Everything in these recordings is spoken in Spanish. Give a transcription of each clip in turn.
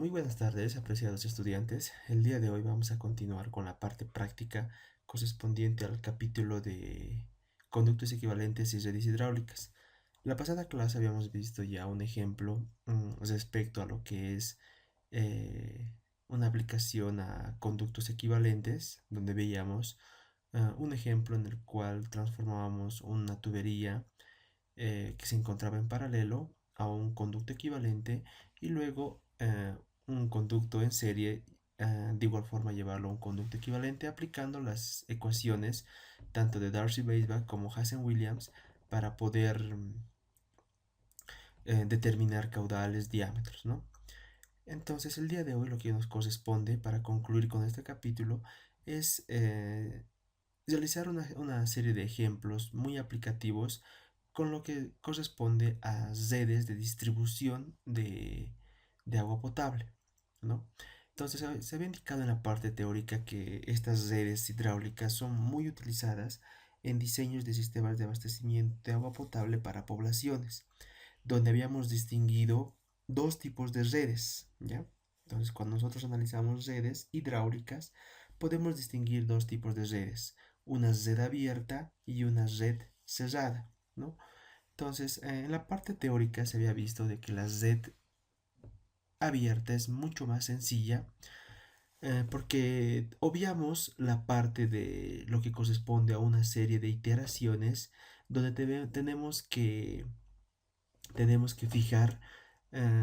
Muy buenas tardes, apreciados estudiantes. El día de hoy vamos a continuar con la parte práctica correspondiente al capítulo de conductos equivalentes y redes hidráulicas. La pasada clase habíamos visto ya un ejemplo respecto a lo que es eh, una aplicación a conductos equivalentes, donde veíamos un ejemplo en el cual transformábamos una tubería que se encontraba en paralelo a un conducto equivalente y luego un conducto en serie, de igual forma llevarlo a un conducto equivalente aplicando las ecuaciones tanto de Darcy-Weisbach como Hazen-Williams para poder determinar caudales, diámetros, ¿no? Entonces el día de hoy lo que nos corresponde para concluir con este capítulo es realizar una serie de ejemplos muy aplicativos con lo que corresponde a redes de distribución de agua potable, ¿no? Entonces se había indicado en la parte teórica que estas redes hidráulicas son muy utilizadas en diseños de sistemas de abastecimiento de agua potable para poblaciones, donde habíamos distinguido dos tipos de redes, ¿ya? Entonces, cuando nosotros analizamos redes hidráulicas, podemos distinguir dos tipos de redes, una red abierta y una red cerrada, ¿no? Entonces, en la parte teórica se había visto de que la red abierta es mucho más sencilla porque obviamos la parte de lo que corresponde a una serie de iteraciones donde tenemos que fijar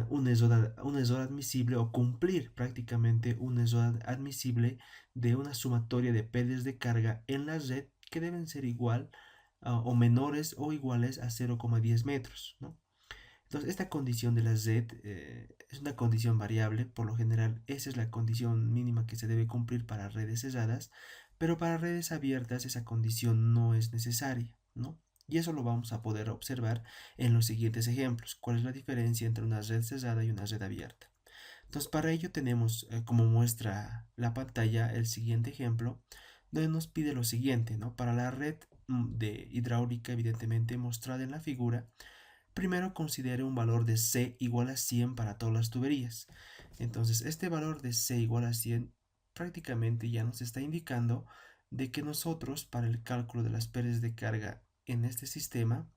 un error admisible o cumplir prácticamente un error admisible de una sumatoria de pérdidas de carga en la red que deben ser igual o menores o iguales a 0,10 metros, ¿no? Entonces, esta condición de la red es una condición variable, por lo general esa es la condición mínima que se debe cumplir para redes cerradas, pero para redes abiertas esa condición no es necesaria, ¿no? Y eso lo vamos a poder observar en los siguientes ejemplos. ¿Cuál es la diferencia entre una red cerrada y una red abierta? Entonces, para ello tenemos como muestra la pantalla el siguiente ejemplo, donde nos pide lo siguiente, ¿no? Para la red de hidráulica, evidentemente mostrada en la figura, primero considere un valor de C igual a 100 para todas las tuberías. Entonces, este valor de C igual a 100 prácticamente ya nos está indicando de que nosotros, para el cálculo de las pérdidas de carga en este sistema,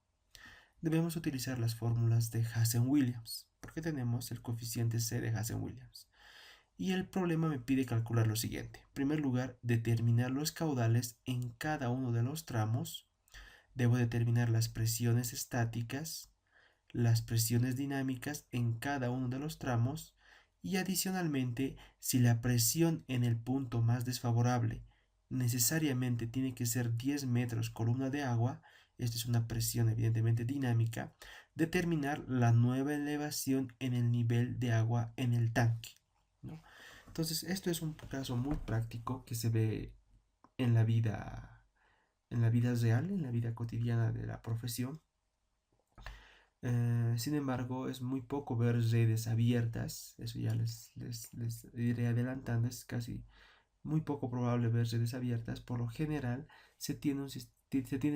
debemos utilizar las fórmulas de Hazen-Williams, porque tenemos el coeficiente C de Hazen-Williams. Y el problema me pide calcular lo siguiente. En primer lugar, determinar los caudales en cada uno de los tramos. Debo determinar las presiones estáticas, las presiones dinámicas en cada uno de los tramos y adicionalmente si la presión en el punto más desfavorable necesariamente tiene que ser 10 metros columna de agua, esta es una presión evidentemente dinámica, determinar la nueva elevación en el nivel de agua en el tanque, ¿no? Entonces esto es un caso muy práctico que se ve en la vida real, en la vida cotidiana de la profesión. Sin embargo, es muy poco ver redes abiertas, eso ya les iré adelantando, es casi muy poco probable ver redes abiertas. Por lo general, se tienen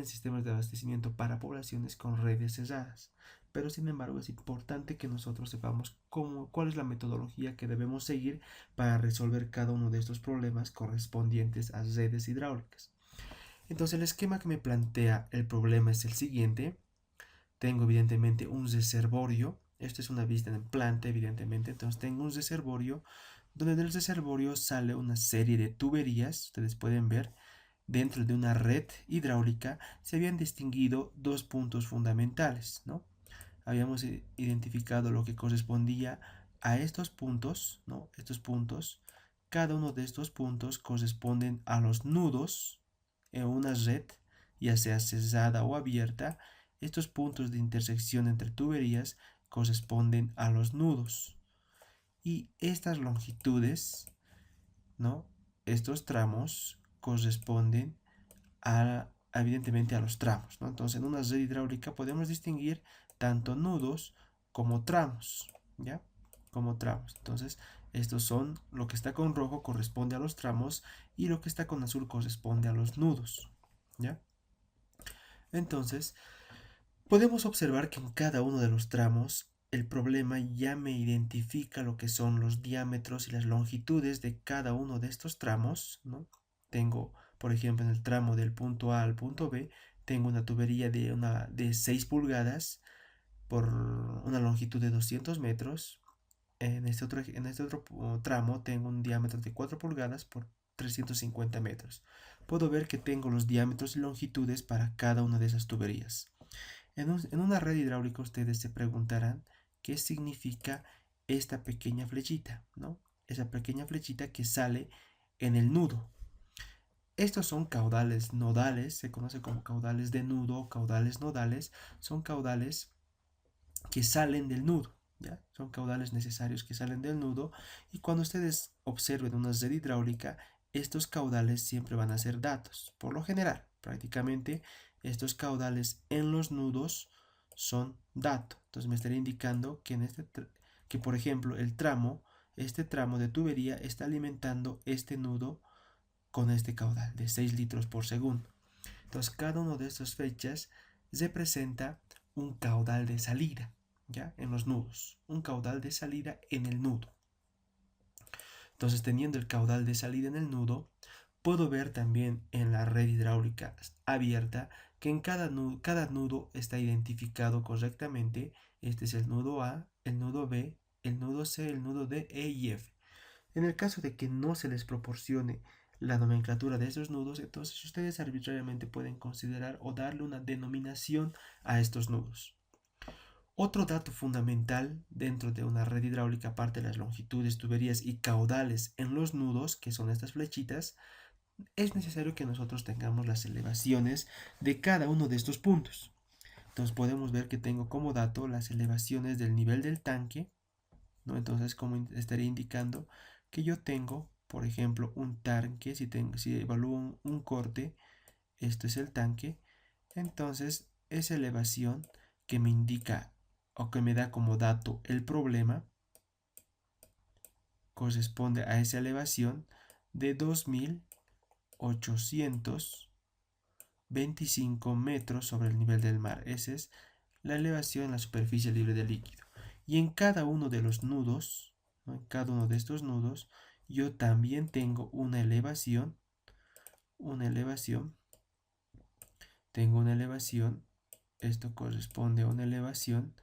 sistemas de abastecimiento para poblaciones con redes cerradas, pero sin embargo es importante que nosotros sepamos cuál es la metodología que debemos seguir para resolver cada uno de estos problemas correspondientes a redes hidráulicas. Entonces, el esquema que me plantea el problema es el siguiente. Tengo evidentemente un reservorio. Esto es una vista en planta, evidentemente. Entonces tengo un reservorio donde del reservorio sale una serie de tuberías. Ustedes pueden ver dentro de una red hidráulica se habían distinguido dos puntos fundamentales, ¿no? Habíamos identificado lo que correspondía a estos puntos, ¿no? Estos puntos. Cada uno de estos puntos corresponden a los nudos en una red, ya sea cerrada o abierta. Estos puntos de intersección entre tuberías corresponden a los nudos. Y estas longitudes, ¿no? Estos tramos corresponden evidentemente a los tramos, ¿no? Entonces, en una red hidráulica podemos distinguir tanto nudos como tramos, ¿ya? Como tramos. Entonces, estos son, lo que está con rojo corresponde a los tramos y lo que está con azul corresponde a los nudos, ¿ya? Entonces, podemos observar que en cada uno de los tramos el problema ya me identifica lo que son los diámetros y las longitudes de cada uno de estos tramos, ¿no? Tengo, por ejemplo, en el tramo del punto A al punto B, tengo una tubería de 6 pulgadas por una longitud de 200 metros. En este otro tramo tengo un diámetro de 4 pulgadas por 350 metros. Puedo ver que tengo los diámetros y longitudes para cada una de esas tuberías. En una red hidráulica ustedes se preguntarán qué significa esta pequeña flechita, ¿no? Esa pequeña flechita que sale en el nudo. Estos son caudales nodales, se conoce como caudales de nudo o caudales nodales. Son caudales que salen del nudo, ¿ya? Son caudales necesarios que salen del nudo, y cuando ustedes observen una red hidráulica, estos caudales siempre van a ser datos. Por lo general, prácticamente estos caudales en los nudos son dato. Entonces me estaría indicando que que por ejemplo este tramo de tubería está alimentando este nudo con este caudal de 6 litros por segundo. Entonces cada una de estas fechas representa un caudal de salida, ¿ya? En los nudos, un caudal de salida en el nudo. Entonces, teniendo el caudal de salida en el nudo, puedo ver también en la red hidráulica abierta que en cada nudo está identificado correctamente. Este es el nudo A, el nudo B, el nudo C, el nudo D, E y F. En el caso de que no se les proporcione la nomenclatura de esos nudos, entonces ustedes arbitrariamente pueden considerar o darle una denominación a estos nudos. Otro dato fundamental dentro de una red hidráulica, aparte de las longitudes, tuberías y caudales en los nudos, que son estas flechitas, es necesario que nosotros tengamos las elevaciones de cada uno de estos puntos. Entonces podemos ver que tengo como dato las elevaciones del nivel del tanque, ¿no? Entonces, como estaría indicando que yo tengo, por ejemplo, un tanque, si evalúo un corte, esto es el tanque. Entonces esa elevación que me indica o que me da como dato el problema corresponde a esa elevación de 2825 metros sobre el nivel del mar. Esa es la elevación en la superficie libre de líquido. Y en cada uno de los nudos, ¿no? En cada uno de estos nudos, yo también tengo una elevación, tengo una elevación, esto corresponde a una elevación,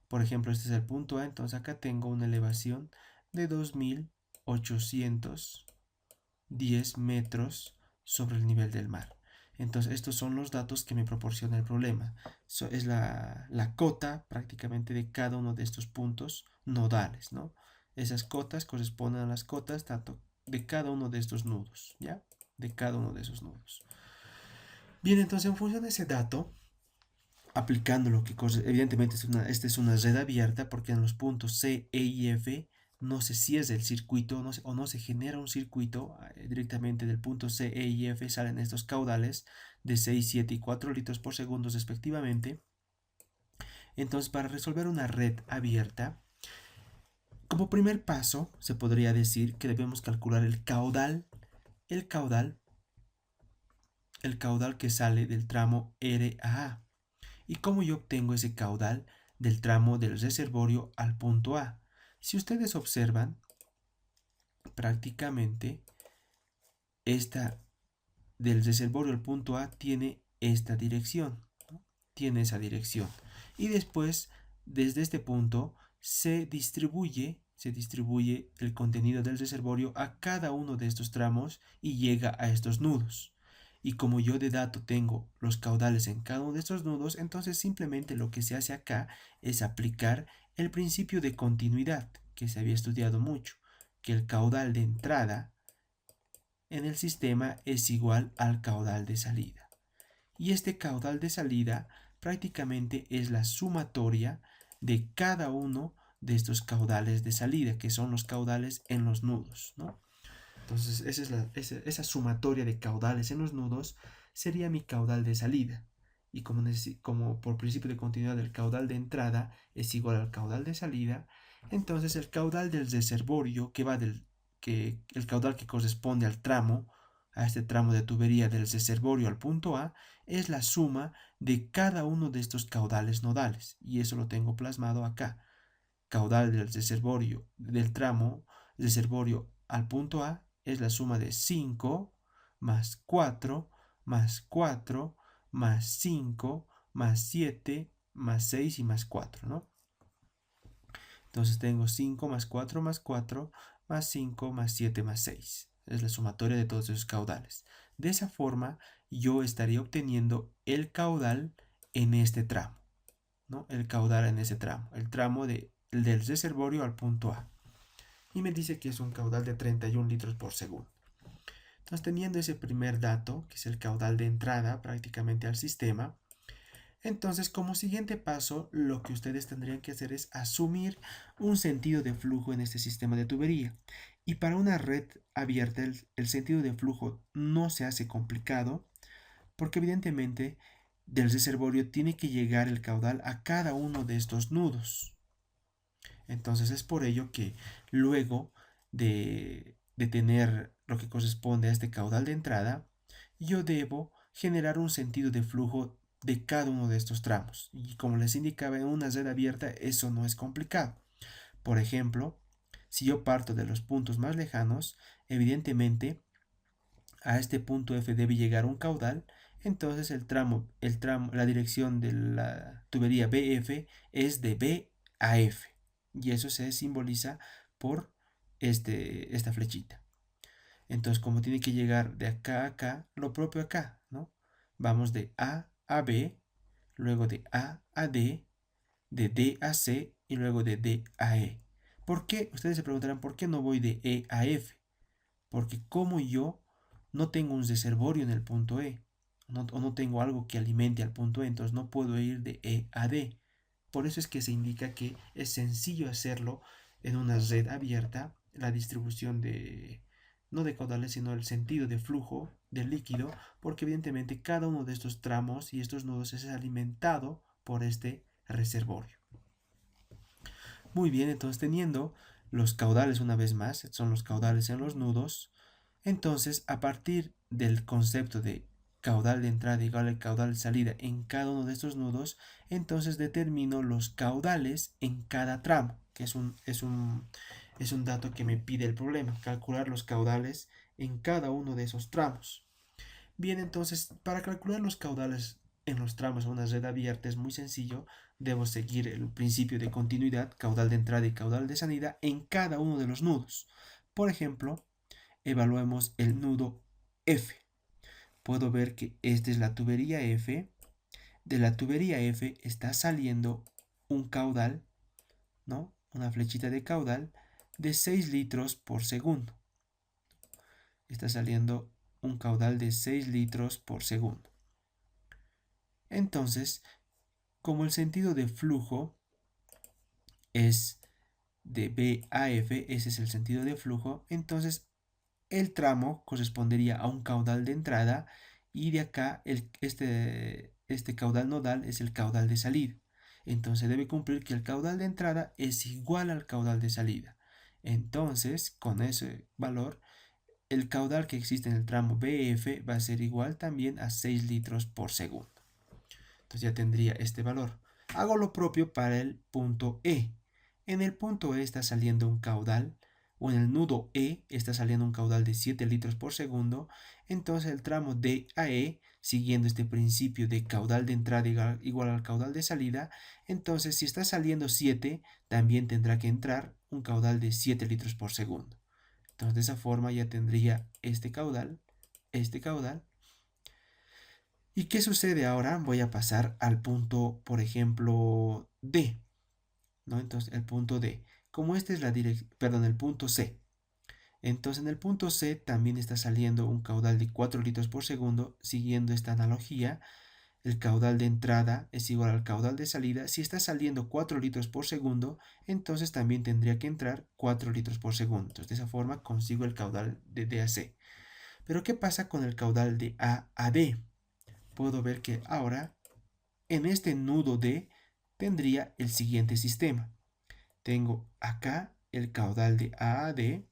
por ejemplo, este es el punto A, entonces acá tengo una elevación de 2810 metros sobre el nivel del mar. Entonces, estos son los datos que me proporciona el problema. Es la cota prácticamente de cada uno de estos puntos nodales, ¿no? Esas cotas corresponden a las cotas tanto de cada uno de estos nudos, ¿ya? De cada uno de esos nudos. Bien, entonces en función de ese dato, aplicando lo que evidentemente esta es una red abierta, porque en los puntos C, E y F no se cierra el circuito o no se genera un circuito. Directamente del punto C, E y F salen estos caudales de 6, 7 y 4 litros por segundo respectivamente. Entonces, para resolver una red abierta, como primer paso se podría decir que debemos calcular el caudal, el caudal que sale del tramo R a A. ¿Y cómo yo obtengo ese caudal del tramo del reservorio al punto A? Si ustedes observan, prácticamente esta del reservorio al punto A tiene esta dirección, ¿no? Tiene esa dirección. Y después, desde este punto, se distribuye el contenido del reservorio a cada uno de estos tramos y llega a estos nudos. Y como yo de dato tengo los caudales en cada uno de estos nudos, entonces simplemente lo que se hace acá es aplicar el principio de continuidad que se había estudiado mucho, que el caudal de entrada en el sistema es igual al caudal de salida. Y este caudal de salida prácticamente es la sumatoria de cada uno de estos caudales de salida, que son los caudales en los nudos, ¿no? Entonces, esa sumatoria de caudales en los nudos sería mi caudal de salida. Y como por principio de continuidad el caudal de entrada es igual al caudal de salida, entonces el caudal del reservorio el caudal que corresponde a este tramo de tubería del reservorio al punto A, es la suma de cada uno de estos caudales nodales. Y eso lo tengo plasmado acá. caudal del reservorio del tramo reservorio al punto A es la suma de 5 más 4 más 4 más 5 más 7 más 6 y más 4, ¿no? Entonces tengo 5 más 4 más 4 más 5 más 7 más 6. Es la sumatoria de todos esos caudales. De esa forma yo estaría obteniendo el caudal en este tramo, ¿no? El caudal en ese tramo, el tramo del reservorio al punto A. Y me dice que es un caudal de 31 litros por segundo. Entonces, teniendo ese primer dato, que es el caudal de entrada prácticamente al sistema, entonces como siguiente paso, lo que ustedes tendrían que hacer es asumir un sentido de flujo en este sistema de tubería. Y para una red abierta, el sentido de flujo no se hace complicado, porque evidentemente del reservorio tiene que llegar el caudal a cada uno de estos nudos. Entonces es por ello que luego de tener lo que corresponde a este caudal de entrada, yo debo generar un sentido de flujo de cada uno de estos tramos. Y como les indicaba, en una red abierta eso no es complicado. Por ejemplo, si yo parto de los puntos más lejanos, evidentemente a este punto F debe llegar un caudal, entonces la dirección de la tubería BF es de B a F. Y eso se simboliza por esta flechita. Entonces, como tiene que llegar de acá a acá, lo propio acá, ¿no? Vamos de A a B, luego de A a D, de D a C y luego de D a E. ¿Por qué? Ustedes se preguntarán, ¿por qué no voy de E a F? Porque como yo no tengo un reservorio en el punto E, o no tengo algo que alimente al punto E, entonces no puedo ir de E a D. Por eso es que se indica que es sencillo hacerlo en una red abierta, la distribución no de caudales, sino el sentido de flujo del líquido, porque evidentemente cada uno de estos tramos y estos nudos es alimentado por este reservorio. Muy bien, entonces teniendo los caudales una vez más, son los caudales en los nudos, entonces a partir del concepto de caudal de entrada igual al caudal de salida en cada uno de estos nudos, entonces determino los caudales en cada tramo, que es un dato que me pide el problema, calcular los caudales en cada uno de esos tramos. Bien, entonces, para calcular los caudales en los tramos de una red abierta es muy sencillo. Debo seguir el principio de continuidad, caudal de entrada y caudal de salida en cada uno de los nudos. Por ejemplo, evaluemos el nudo F. Puedo ver que esta es la tubería F. De la tubería F está saliendo un caudal, ¿no? Una flechita de caudal de 6 litros por segundo. Está saliendo un caudal de 6 litros por segundo. Entonces, como el sentido de flujo es de B a F, ese es el sentido de flujo, entonces el tramo correspondería a un caudal de entrada y de acá este caudal nodal es el caudal de salida. Entonces debe cumplir que el caudal de entrada es igual al caudal de salida. Entonces, con ese valor, el caudal que existe en el tramo BF va a ser igual también a 6 litros por segundo. Entonces ya tendría este valor. Hago lo propio para el punto E. En el punto E está saliendo un caudal, o en el nudo E está saliendo un caudal de 7 litros por segundo. Entonces el tramo D a E, siguiendo este principio de caudal de entrada igual al caudal de salida, entonces si está saliendo 7, también tendrá que entrar un caudal de 7 litros por segundo. Entonces de esa forma ya tendría este caudal. ¿Y qué sucede ahora? Voy a pasar al punto, por ejemplo, D, ¿no? Entonces, el punto D. Como este es la dirección, perdón, el punto C. Entonces, en el punto C también está saliendo un caudal de 4 litros por segundo, siguiendo esta analogía. El caudal de entrada es igual al caudal de salida. Si está saliendo 4 litros por segundo, entonces también tendría que entrar 4 litros por segundo. Entonces, de esa forma consigo el caudal de D a C. Pero, ¿qué pasa con el caudal de A a D? Puedo ver que ahora en este nudo D tendría el siguiente sistema. Tengo acá el caudal de A a D,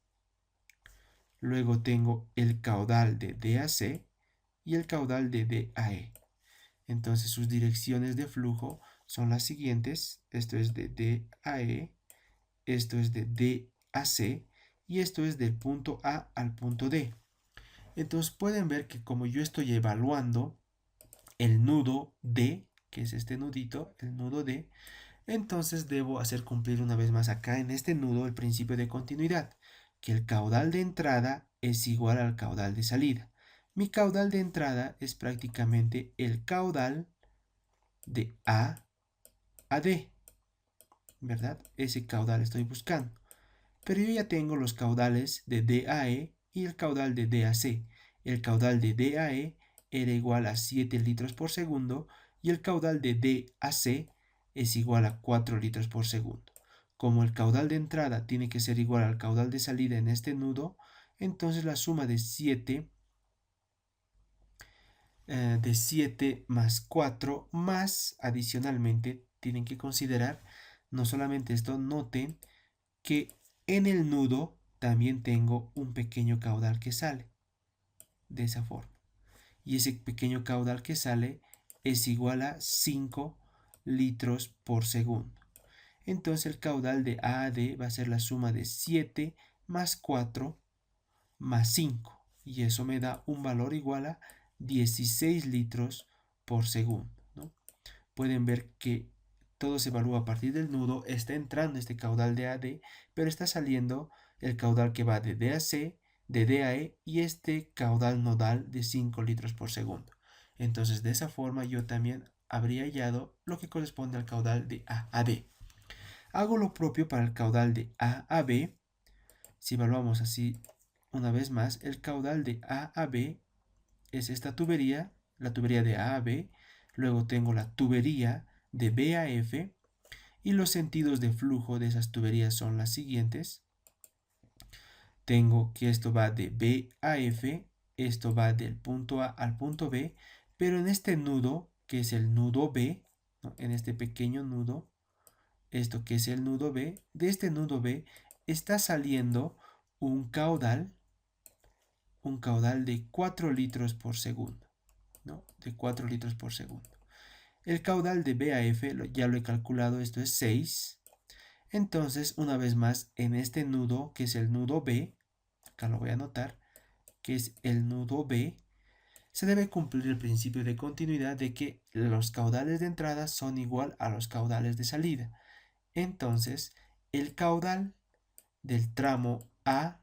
luego tengo el caudal de D a C y el caudal de D a E. Entonces sus direcciones de flujo son las siguientes. Esto es de D a E, esto es de D a C y esto es del punto A al punto D. Entonces pueden ver que como yo estoy evaluando el nudo D, que es este nudito, el nudo D, entonces debo hacer cumplir una vez más acá en este nudo el principio de continuidad, que el caudal de entrada es igual al caudal de salida. Mi caudal de entrada es prácticamente el caudal de A a D, ¿verdad? Ese caudal estoy buscando. Pero yo ya tengo los caudales de D a E y el caudal de D a C. El caudal de D a E era igual a 7 litros por segundo y el caudal de D a C es igual a 4 litros por segundo. Como el caudal de entrada tiene que ser igual al caudal de salida en este nudo, entonces la suma de 7 más 4 más adicionalmente tienen que considerar no solamente esto, noten que en el nudo también tengo un pequeño caudal que sale de esa forma. Y ese pequeño caudal que sale es igual a 5 litros por segundo. Entonces el caudal de A a D va a ser la suma de 7 más 4 más 5. Y eso me da un valor igual a 16 litros por segundo, ¿no? Pueden ver que todo se evalúa a partir del nudo, está entrando este caudal de AD, pero está saliendo el caudal que va de D a C, de D a E y este caudal nodal de 5 litros por segundo. Entonces de esa forma yo también habría hallado lo que corresponde al caudal de A a D. Hago lo propio para el caudal de A a B. Si evaluamos así una vez más, el caudal de A a B es esta tubería, la tubería de A a B, luego tengo la tubería de B a F y los sentidos de flujo de esas tuberías son las siguientes. Tengo que esto va de B a F, esto va del punto A al punto B, pero en este nudo, que es el nudo B, ¿no? En este pequeño nudo, esto que es el nudo B, de este nudo B está saliendo un caudal de 4 litros por segundo, ¿no? De 4 litros por segundo. El caudal de B a F ya lo he calculado, esto es 6. Entonces, una vez más, en este nudo, que es el nudo B, acá lo voy a anotar, que es el nudo B, se debe cumplir el principio de continuidad de que los caudales de entrada son igual a los caudales de salida. Entonces, el caudal del tramo A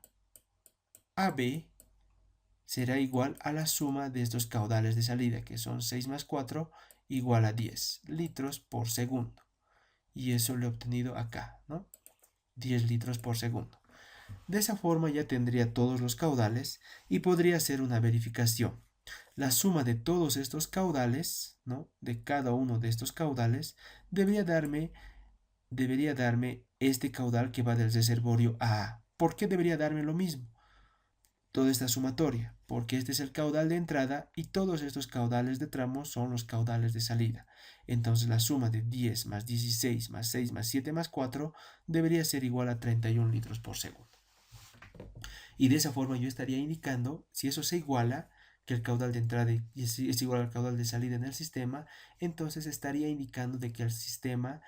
a B será igual a la suma de estos caudales de salida, que son 6 más 4 igual a 10 litros por segundo. Y eso lo he obtenido acá, ¿no? 10 litros por segundo. De esa forma ya tendría todos los caudales y podría hacer una verificación. La suma de todos estos caudales, ¿no? De cada uno de estos caudales, debería darme este caudal que va del reservorio a A. ¿Por qué debería darme lo mismo? Toda esta sumatoria, porque este es el caudal de entrada y todos estos caudales de tramo son los caudales de salida. Entonces la suma de 10 más 16 más 6 más 7 más 4 debería ser igual a 31 litros por segundo. Y de esa forma yo estaría indicando, si eso se iguala, que el caudal de entrada es igual al caudal de salida en el sistema, entonces estaría indicando de que el sistema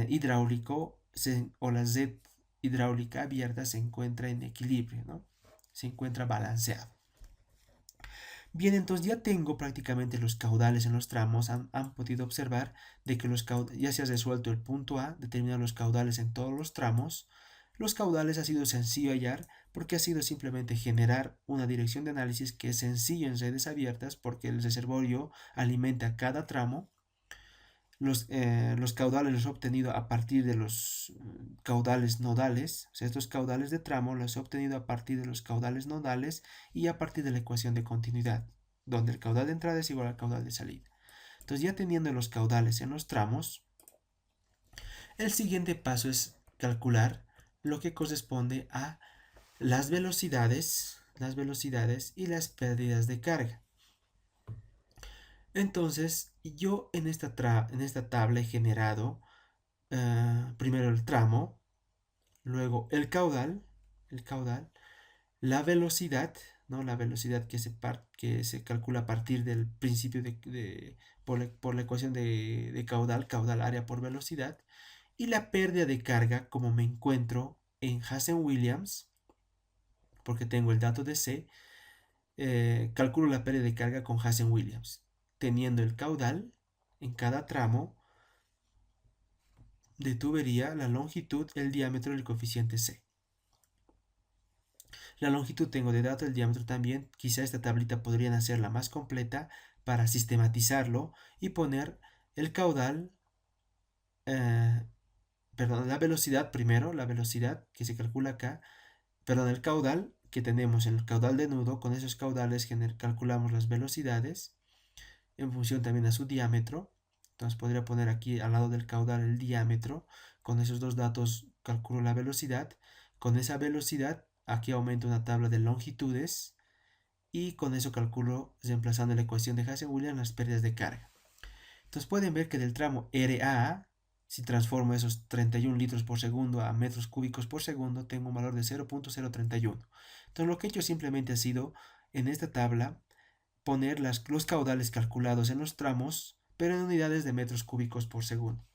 hidráulico o la red hidráulica abierta se encuentra en equilibrio, ¿no? Se encuentra balanceado. Bien, entonces ya tengo prácticamente los caudales en los tramos. Han podido observar de que ya se ha resuelto el punto A, determinar los caudales en todos los tramos. Los caudales ha sido sencillo hallar porque ha sido simplemente generar una dirección de análisis que es sencillo en redes abiertas porque el reservorio alimenta cada tramo. Los caudales los he obtenido a partir de los caudales nodales, o sea, estos caudales de tramo los he obtenido a partir de los caudales nodales y a partir de la ecuación de continuidad, donde el caudal de entrada es igual al caudal de salida. Entonces, ya teniendo los caudales en los tramos, el siguiente paso es calcular lo que corresponde a las velocidades y las pérdidas de carga. Entonces, yo en esta tabla he generado primero el tramo, luego el caudal, la velocidad, ¿no? La velocidad que se calcula a partir del principio por la ecuación de caudal área por velocidad, Y la pérdida de carga, como me encuentro en Hazen-Williams, porque tengo el dato de C, calculo la pérdida de carga con Hazen-Williams, teniendo el caudal en cada tramo de tubería, la longitud, el diámetro y el coeficiente C. La longitud tengo de dato, el diámetro también. Quizá esta tablita podrían hacerla más completa para sistematizarlo y poner el caudal, eh, perdón, la velocidad primero, la velocidad que se calcula acá, perdón, el caudal que tenemos en el caudal de nudo, con esos caudales calculamos las velocidades en función también a su diámetro. Entonces podría poner aquí al lado del caudal el diámetro. Con esos dos datos calculo la velocidad. Con esa velocidad aquí aumento una tabla de longitudes y con eso calculo, reemplazando la ecuación de Hazen-Williams, las pérdidas de carga. Entonces pueden ver que del tramo RA, si transformo esos 31 litros por segundo a metros cúbicos por segundo, tengo un valor de 0.031. Entonces lo que he hecho simplemente ha sido, en esta tabla, poner los caudales calculados en los tramos, pero en unidades de metros cúbicos por segundo.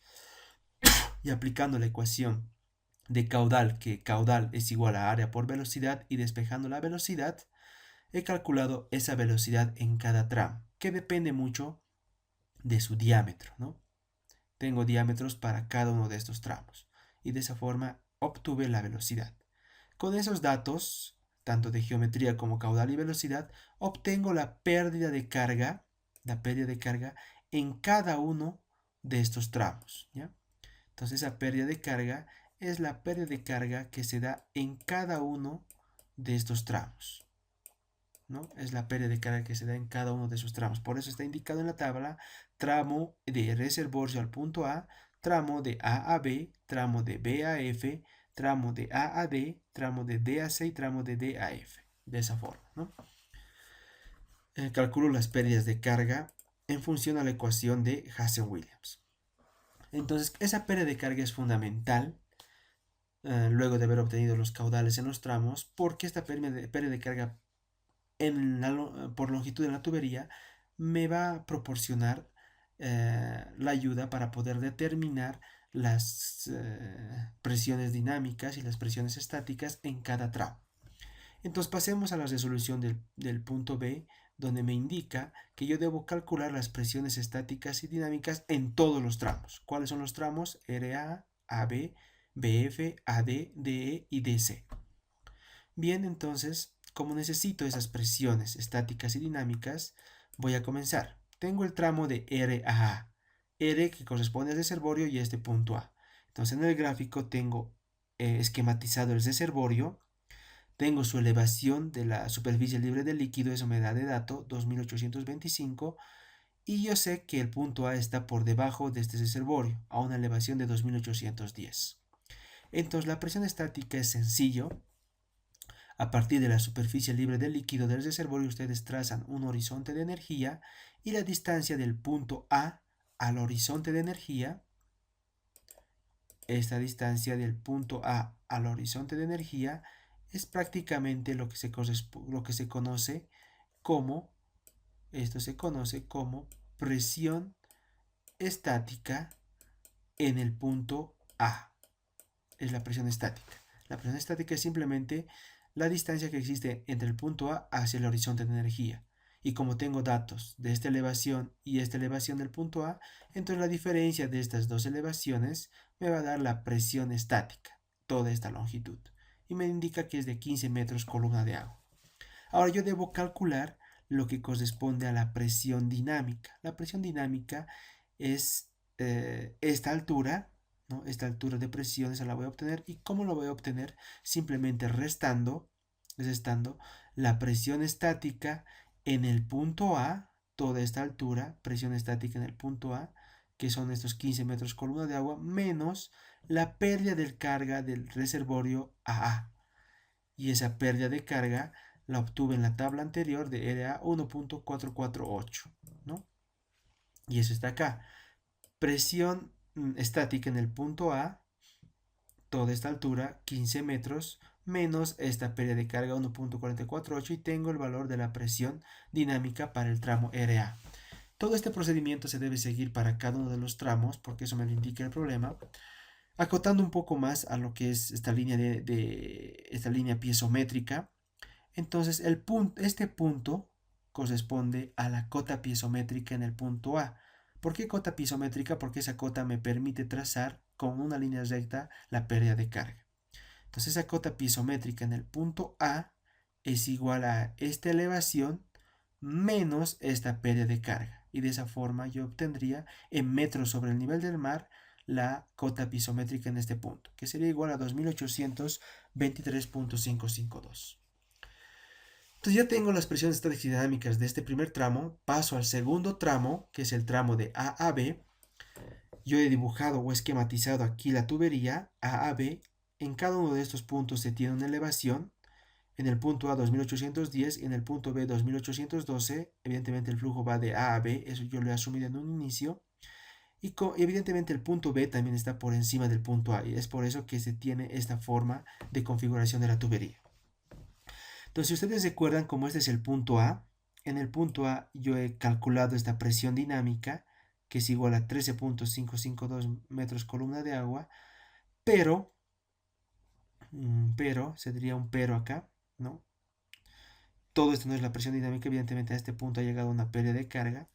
Y aplicando la ecuación de caudal, que caudal es igual a área por velocidad, y despejando la velocidad, he calculado esa velocidad en cada tramo, que depende mucho de su diámetro, ¿no? Tengo diámetros para cada uno de estos tramos, y de esa forma obtuve la velocidad. Con esos datos, tanto de geometría como caudal y velocidad, obtengo la pérdida de carga en cada uno de estos tramos, ¿ya? Entonces esa pérdida de carga es la pérdida de carga que se da en cada uno de estos tramos, ¿no? Es la pérdida de carga que se da en cada uno de esos tramos. Por eso está indicado en la tabla tramo de reservorio al punto A, tramo de A a B, tramo de B a F, tramo de A a D, tramo de D a C y tramo de D a F. De esa forma, ¿no? Calculo las pérdidas de carga en función a la ecuación de Hazen-Williams. Entonces, esa pérdida de carga es fundamental luego de haber obtenido los caudales en los tramos, porque esta pérdida de carga por longitud de la tubería me va a proporcionar la ayuda para poder determinar las presiones dinámicas y las presiones estáticas en cada tramo. Entonces pasemos a la resolución del punto B, donde me indica que yo debo calcular las presiones estáticas y dinámicas en todos los tramos. ¿Cuáles son los tramos? RA, AB, BF, AD, DE y DC. Bien, entonces, como necesito esas presiones estáticas y dinámicas, voy a comenzar. Tengo el tramo de R a A. R que corresponde al reservorio y este punto A. Entonces en el gráfico tengo esquematizado el reservorio, tengo su elevación de la superficie libre del líquido, eso me da de dato 2825, y yo sé que el punto A está por debajo de este reservorio, a una elevación de 2810. Entonces la presión estática es sencillo. A partir de la superficie libre del líquido del reservorio, ustedes trazan un horizonte de energía y la distancia del punto A al horizonte de energía, esta distancia del punto A al horizonte de energía es prácticamente lo que se conoce como, esto se conoce como presión estática en el punto A. Es la presión estática. La presión estática es simplemente la distancia que existe entre el punto A hacia el horizonte de energía. Y como tengo datos de esta elevación y esta elevación del punto A, entonces la diferencia de estas dos elevaciones me va a dar la presión estática, toda esta longitud. Y me indica que es de 15 metros columna de agua. Ahora yo debo calcular lo que corresponde a la presión dinámica. La presión dinámica es esta altura, ¿no? Esta altura de presión, esa la voy a obtener. ¿Y cómo lo voy a obtener? Simplemente restando la presión estática en el punto A, toda esta altura, presión estática en el punto A, que son estos 15 metros columna de agua, menos la pérdida de carga del reservorio AA. Y esa pérdida de carga la obtuve en la tabla anterior de RA 1.448, ¿no? Y eso está acá. Presión estática en el punto A, toda esta altura, 15 metros, menos esta pérdida de carga 1.448 y tengo el valor de la presión dinámica para el tramo RA. Todo este procedimiento se debe seguir para cada uno de los tramos porque eso me lo indica el problema. Acotando un poco más a lo que es esta línea esta línea piezométrica, entonces este punto corresponde a la cota piezométrica en el punto A. ¿Por qué cota piezométrica? Porque esa cota me permite trazar con una línea recta la pérdida de carga. Entonces esa cota piezométrica en el punto A es igual a esta elevación menos esta pérdida de carga. Y de esa forma yo obtendría en metros sobre el nivel del mar la cota piezométrica en este punto, que sería igual a 2823.552. Entonces ya tengo las presiones estáticas y dinámicas de este primer tramo, paso al segundo tramo, que es el tramo de A a B. Yo he dibujado o esquematizado aquí la tubería A a B. En cada uno de estos puntos se tiene una elevación. En el punto A 2810 y en el punto B 2812. Evidentemente el flujo va de A a B, eso yo lo he asumido en un inicio. Y evidentemente el punto B también está por encima del punto A y es por eso que se tiene esta forma de configuración de la tubería. Entonces, si ustedes recuerdan, como este es el punto A, en el punto A yo he calculado esta presión dinámica, que es igual a 13.552 metros columna de agua, pero, se diría un pero acá, ¿no? Todo esto no es la presión dinámica, evidentemente a este punto ha llegado una pérdida de carga.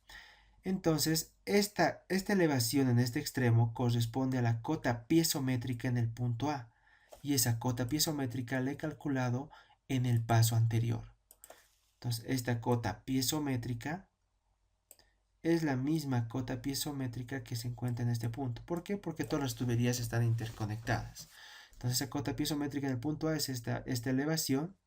Entonces, esta elevación en este extremo corresponde a la cota piezométrica en el punto A, y esa cota piezométrica la he calculado en el paso anterior. Entonces, esta cota piezométrica es la misma cota piezométrica que se encuentra en este punto. ¿Por qué? Porque todas las tuberías están interconectadas. Entonces, esa cota piezométrica en el punto A es esta elevación.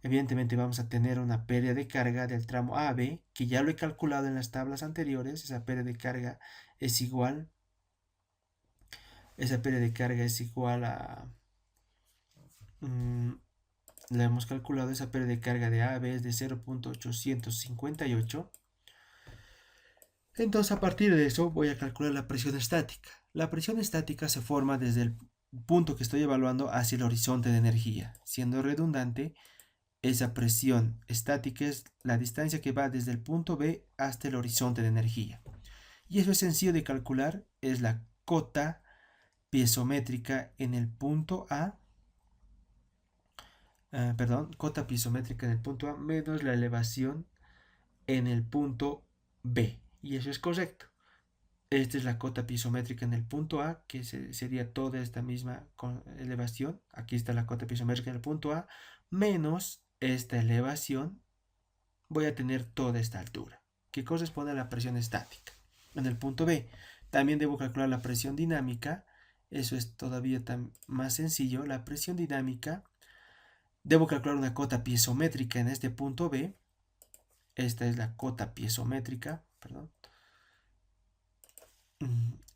Evidentemente vamos a tener una pérdida de carga del tramo AB, que ya lo he calculado en las tablas anteriores. Esa pérdida de carga es igual. A... la hemos calculado, esa pérdida de carga de AB es de 0.858. Entonces a partir de eso voy a calcular la presión estática. La presión estática se forma desde el punto que estoy evaluando hacia el horizonte de energía. Siendo redundante, esa presión estática es la distancia que va desde el punto B hasta el horizonte de energía. Y eso es sencillo de calcular, es la cota piezométrica en el punto A, cota piezométrica en el punto A menos la elevación en el punto B. Y eso es correcto. Esta es la cota piezométrica en el punto A, que sería toda esta misma elevación. Aquí está la cota piezométrica en el punto A, menos esta elevación. Voy a tener toda esta altura, que corresponde a la presión estática. En el punto B, también debo calcular la presión dinámica. Eso es todavía más sencillo. La presión dinámica, debo calcular una cota piezométrica en este punto B. Esta es la cota piezométrica, perdón.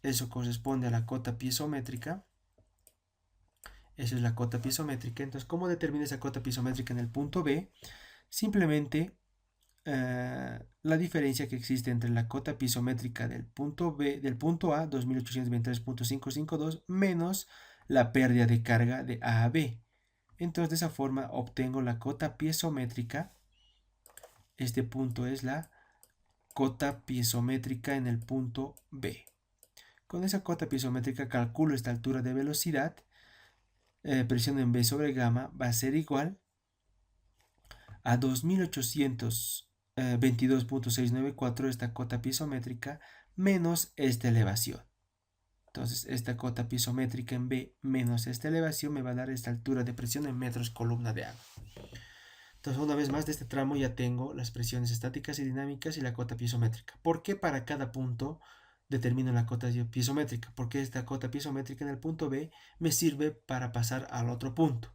Eso corresponde a la cota piezométrica. Esa es la cota piezométrica. Entonces, ¿cómo determina esa cota piezométrica en el punto B? Simplemente la diferencia que existe entre la cota piezométrica del punto B, del punto A, 2823.552, menos la pérdida de carga de A a B. Entonces, de esa forma obtengo la cota piezométrica. Este punto es la cota piezométrica en el punto B. Con esa cota piezométrica calculo esta altura de velocidad. Presión en B sobre gamma va a ser igual a 2822.694, esta cota piezométrica, menos esta elevación. Entonces, esta cota piezométrica en B menos esta elevación me va a dar esta altura de presión en metros columna de agua. Entonces, una vez más de este tramo ya tengo las presiones estáticas y dinámicas y la cota piezométrica. ¿Por qué para cada punto determino la cota piezométrica? Porque esta cota piezométrica en el punto B me sirve para pasar al otro punto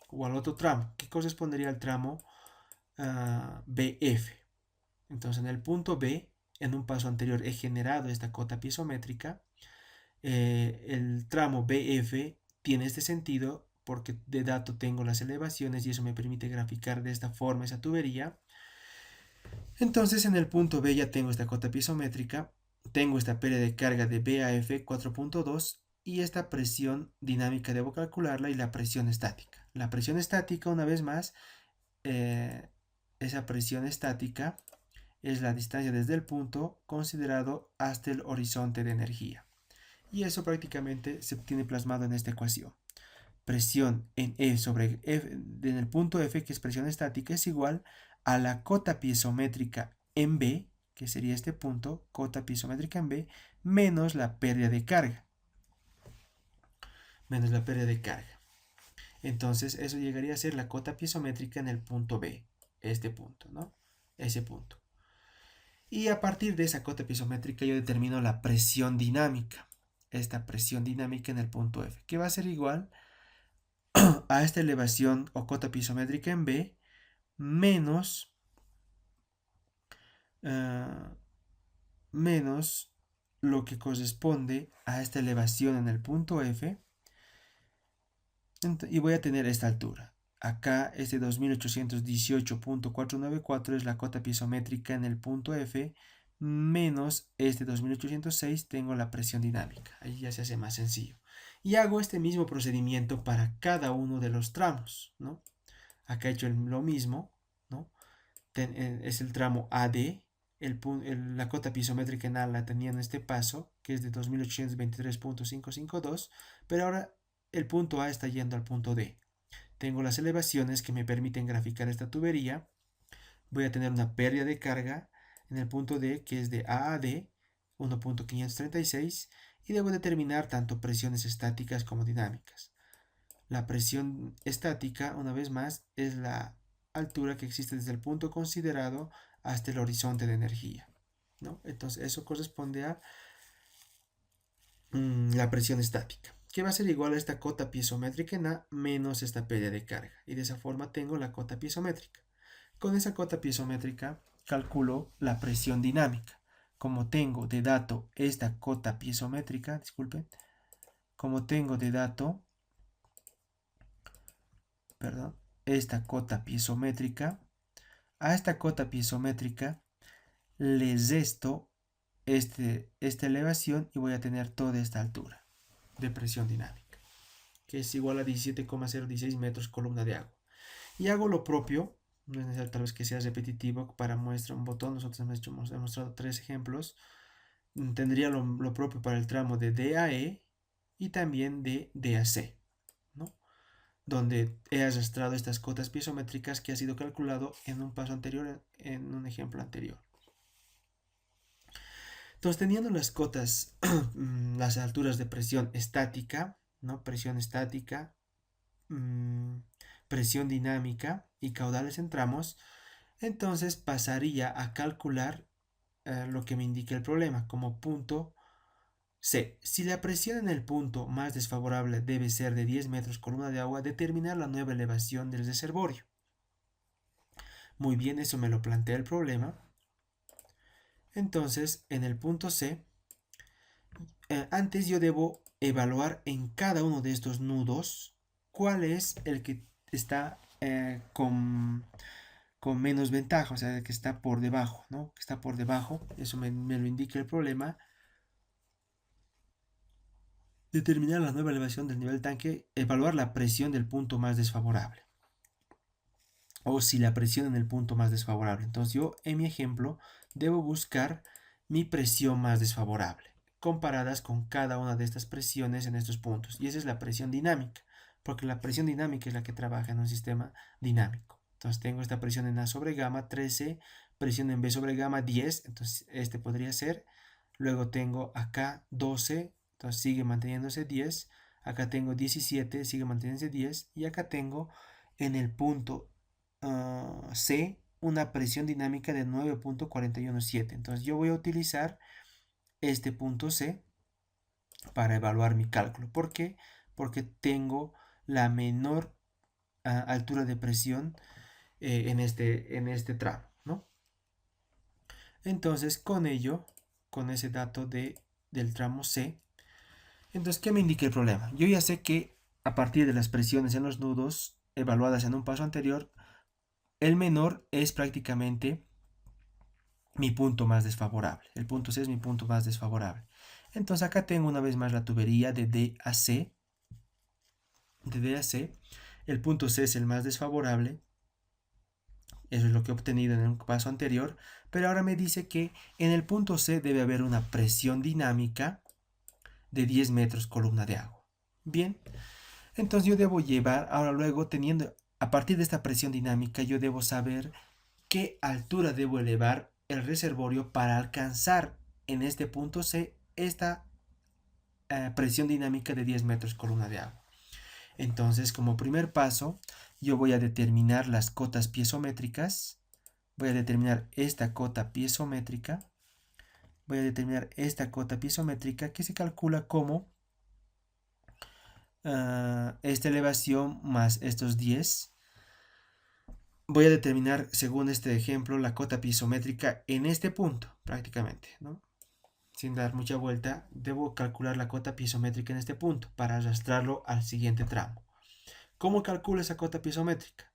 o al otro tramo, que correspondería al tramo BF. Entonces, en el punto B, en un paso anterior he generado esta cota piezométrica. El tramo BF tiene este sentido porque de dato tengo las elevaciones y eso me permite graficar de esta forma esa tubería. Entonces, en el punto B ya tengo esta cota piezométrica, tengo esta pérdida de carga de BAF 4.2 y esta presión dinámica debo calcularla, y la presión estática. La presión estática, una vez más, esa presión estática es la distancia desde el punto considerado hasta el horizonte de energía. Y eso prácticamente se tiene plasmado en esta ecuación. Presión en E sobre F, en el punto F, que es presión estática, es igual a la cota piezométrica en B, que sería este punto, cota piezométrica en B, menos la pérdida de carga. Menos la pérdida de carga. Entonces eso llegaría a ser la cota piezométrica en el punto B, este punto, ¿no? Ese punto. Y a partir de esa cota piezométrica yo determino la presión dinámica. Esta presión dinámica en el punto F, que va a ser igual a esta elevación o cota piezométrica en B menos, menos lo que corresponde a esta elevación en el punto F, y voy a tener esta altura. Acá este 2818.494 es la cota piezométrica en el punto F, menos este 2806 tengo la presión dinámica. Ahí ya se hace más sencillo. Y hago este mismo procedimiento para cada uno de los tramos, ¿no? Acá he hecho lo mismo, ¿no? Es el tramo AD, la cota piezométrica en A la tenía en este paso, que es de 2823.552, pero ahora el punto A está yendo al punto D. Tengo las elevaciones que me permiten graficar esta tubería. Voy a tener una pérdida de carga en el punto D, que es de A a D, 1.536, y debo determinar tanto presiones estáticas como dinámicas. La presión estática, una vez más, es la altura que existe desde el punto considerado hasta el horizonte de energía, ¿no? Entonces eso corresponde a la presión estática, que va a ser igual a esta cota piezométrica en A menos esta pérdida de carga. Y de esa forma tengo la cota piezométrica. Con esa cota piezométrica calculo la presión dinámica. Como tengo de dato esta cota piezométrica, disculpen, como tengo de dato, perdón, esta cota piezométrica, a esta cota piezométrica le resto esta elevación y voy a tener toda esta altura de presión dinámica, que es igual a 17,016 metros columna de agua. Y hago lo propio, no es necesario tal vez que sea repetitivo para muestra un botón, nosotros hemos mostrado 3 ejemplos. Tendría lo propio para el tramo de DAE y también de DAC, ¿no? Donde he arrastrado estas cotas piezométricas que ha sido calculado en un paso anterior, en un ejemplo anterior. Entonces, teniendo las cotas, las alturas de presión estática, ¿no? Presión estática, presión dinámica y caudales en tramos, entonces pasaría a calcular lo que me indica el problema como punto C. Si la presión en el punto más desfavorable debe ser de 10 metros columna de agua, determinar la nueva elevación del reservorio. Muy bien, eso me lo plantea el problema. Entonces, en el punto C, antes yo debo evaluar en cada uno de estos nudos cuál es el que está con menos ventaja, o sea, el que está por debajo, ¿no? Que está por debajo, eso me lo indica el problema. Determinar la nueva elevación del nivel del tanque, evaluar la presión del punto más desfavorable. O si la presión en el punto más desfavorable. Entonces yo, en mi ejemplo, debo buscar mi presión más desfavorable, comparadas con cada una de estas presiones en estos puntos. Y esa es la presión dinámica, porque la presión dinámica es la que trabaja en un sistema dinámico. Entonces tengo esta presión en A sobre gamma 13, presión en B sobre gamma 10, entonces este podría ser. Luego tengo acá 12, entonces sigue manteniéndose 10. Acá tengo 17, sigue manteniéndose 10. Y acá tengo en el punto C una presión dinámica de 9.417. Entonces yo voy a utilizar este punto C para evaluar mi cálculo. ¿Por qué? Porque tengo la menor altura de presión en este tramo, ¿no? Entonces con ello, con ese dato del tramo C, entonces, ¿qué me indica el problema? Yo ya sé que a partir de las presiones en los nudos evaluadas en un paso anterior, el menor es prácticamente mi punto más desfavorable. El punto C es mi punto más desfavorable. Entonces acá tengo una vez más la tubería de D a C. De D a C. El punto C es el más desfavorable. Eso es lo que he obtenido en un paso anterior. Pero ahora me dice que en el punto C debe haber una presión dinámica de 10 metros columna de agua. Bien, entonces yo debo llevar, ahora luego teniendo, a partir de esta presión dinámica, yo debo saber qué altura debo elevar el reservorio para alcanzar en este punto C esta presión dinámica de 10 metros columna de agua. Entonces, como primer paso, yo voy a determinar las cotas piezométricas. Voy a determinar esta cota piezométrica. Voy a determinar esta cota piezométrica que se calcula como esta elevación más estos 10. Voy a determinar, según este ejemplo, la cota piezométrica en este punto, prácticamente, ¿no? Sin dar mucha vuelta, debo calcular la cota piezométrica en este punto para arrastrarlo al siguiente tramo. ¿Cómo calculo esa cota piezométrica?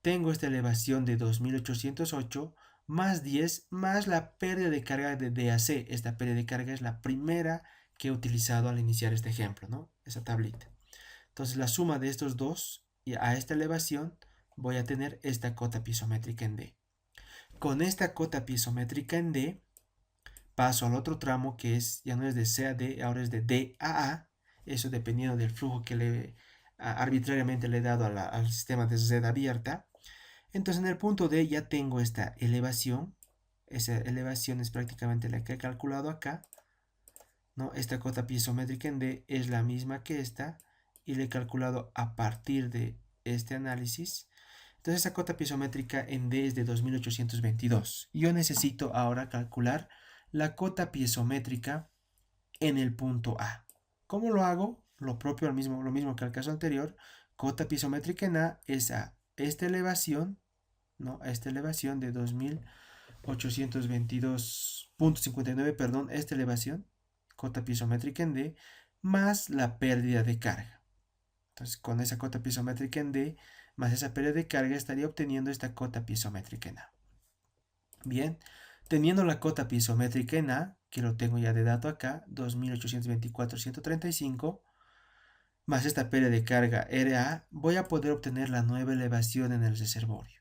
Tengo esta elevación de 2808 más 10 más la pérdida de carga de DAC. Esta pérdida de carga es la primera que he utilizado al iniciar este ejemplo, ¿no? Esa tablita. Entonces la suma de estos dos y a esta elevación voy a tener esta cota piezométrica en D. Con esta cota piezométrica en D paso al otro tramo que es, ya no es de C a D, ahora es de D a A. Eso dependiendo del flujo que arbitrariamente le he dado al sistema de Z abierta. Entonces en el punto D ya tengo esta elevación. Esa elevación es prácticamente la que he calculado acá, ¿no? Esta cota piezométrica en D es la misma que esta y la he calculado a partir de este análisis. Entonces esa cota piezométrica en D es de 2822. Yo necesito ahora calcular la cota piezométrica en el punto A. ¿Cómo lo hago? Lo mismo que el caso anterior. Cota piezométrica en A es a esta elevación, ¿no? A esta elevación de 2822.59, perdón, esta elevación, cota piezométrica en D, más la pérdida de carga. Entonces, con esa cota piezométrica en D, más esa pérdida de carga, estaría obteniendo esta cota piezométrica en A. Bien, teniendo la cota piezométrica en A, que lo tengo ya de dato acá, 2824.135, más esta pérdida de carga RA, voy a poder obtener la nueva elevación en el reservorio.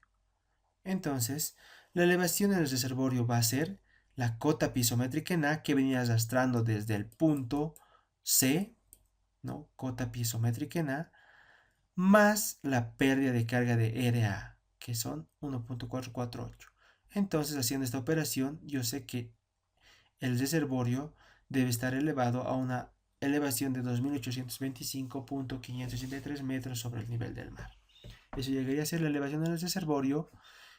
Entonces, la elevación en el reservorio va a ser la cota piezométrica en A que venía arrastrando desde el punto C, ¿no? Cota piezométrica en A, más la pérdida de carga de RA, que son 1.448. Entonces, haciendo esta operación, yo sé que el reservorio debe estar elevado a una elevación de 2825.583 metros sobre el nivel del mar. Eso llegaría a ser la elevación en el reservorio.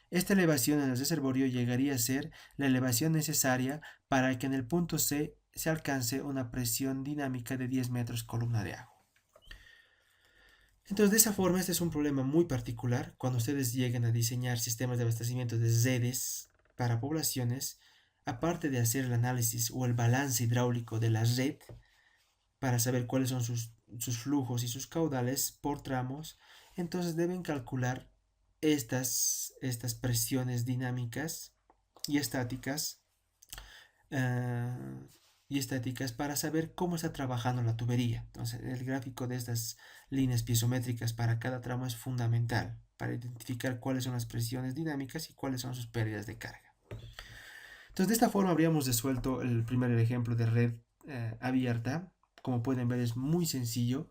Esta elevación en el reservorio llegaría a ser la elevación necesaria para que en el punto C se alcance una presión dinámica de 10 metros columna de agua. Entonces, de esa forma, este es un problema muy particular. Cuando ustedes lleguen a diseñar sistemas de abastecimiento de redes para poblaciones, aparte de hacer el análisis o el balance hidráulico de la red para saber cuáles son sus flujos y sus caudales por tramos, entonces deben calcular estas presiones dinámicas y estáticas para saber cómo está trabajando la tubería. Entonces, el gráfico de estas líneas piezométricas para cada tramo es fundamental para identificar cuáles son las presiones dinámicas y cuáles son sus pérdidas de carga. Entonces, de esta forma habríamos resuelto el primer ejemplo de red abierta. Como pueden ver, es muy sencillo.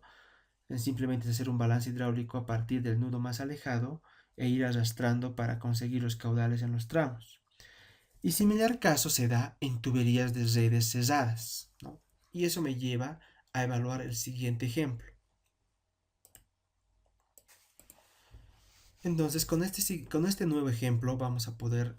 Es simplemente hacer un balance hidráulico a partir del nudo más alejado e ir arrastrando para conseguir los caudales en los tramos. Y similar caso se da en tuberías de redes cesadas, ¿no? Y eso me lleva a evaluar el siguiente ejemplo. Entonces, con este nuevo ejemplo vamos a poder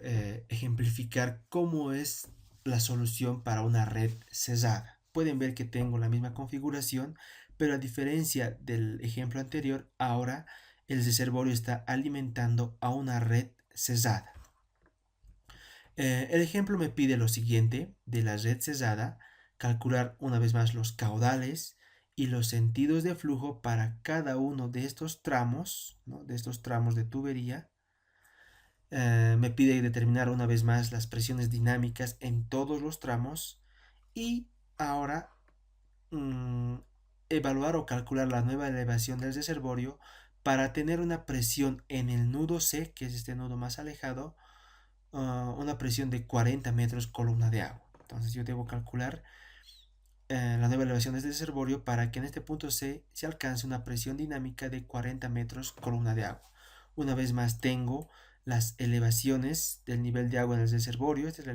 ejemplificar cómo es la solución para una red cesada. Pueden ver que tengo la misma configuración, pero a diferencia del ejemplo anterior, ahora el reservorio está alimentando a una red cesada. El ejemplo me pide lo siguiente de la red cesada: calcular una vez más los caudales y los sentidos de flujo para cada uno de estos tramos, ¿no? De estos tramos de tubería. Me pide determinar una vez más las presiones dinámicas en todos los tramos y ahora evaluar o calcular la nueva elevación del reservorio para tener una presión en el nudo C, que es este nudo más alejado, una presión de 40 metros columna de agua. Entonces yo debo calcular la nueva elevación de este reservorio para que en este punto C se alcance una presión dinámica de 40 metros columna de agua. Una vez más tengo las elevaciones del nivel de agua en el reservorio, esta es la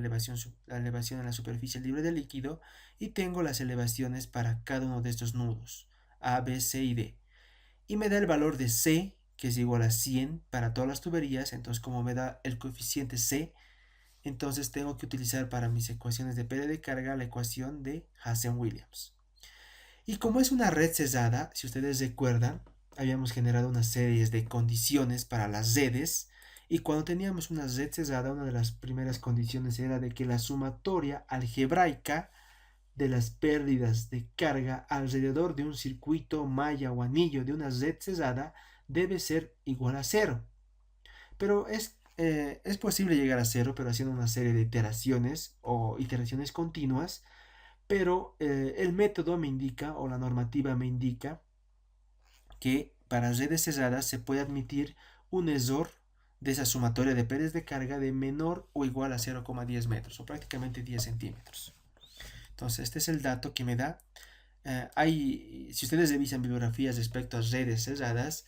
elevación en la superficie libre de líquido, y tengo las elevaciones para cada uno de estos nudos, A, B, C y D. Y me da el valor de C, que es igual a 100 para todas las tuberías. Entonces, como me da el coeficiente C, entonces tengo que utilizar para mis ecuaciones de PD de carga la ecuación de Hazen-Williams. Y como es una red cesada, si ustedes recuerdan, habíamos generado una serie de condiciones para las redes, y cuando teníamos una red cesada, una de las primeras condiciones era de que la sumatoria algebraica de las pérdidas de carga alrededor de un circuito, malla o anillo de una red cesada debe ser igual a cero. Pero es posible llegar a cero, pero haciendo una serie de iteraciones o iteraciones continuas. Pero el método me indica, o la normativa me indica, que para redes cerradas se puede admitir un error de esa sumatoria de pares de carga de menor o igual a 0,10 metros, o prácticamente 10 centímetros. Entonces, este es el dato que me da. Si ustedes revisan bibliografías respecto a redes cerradas,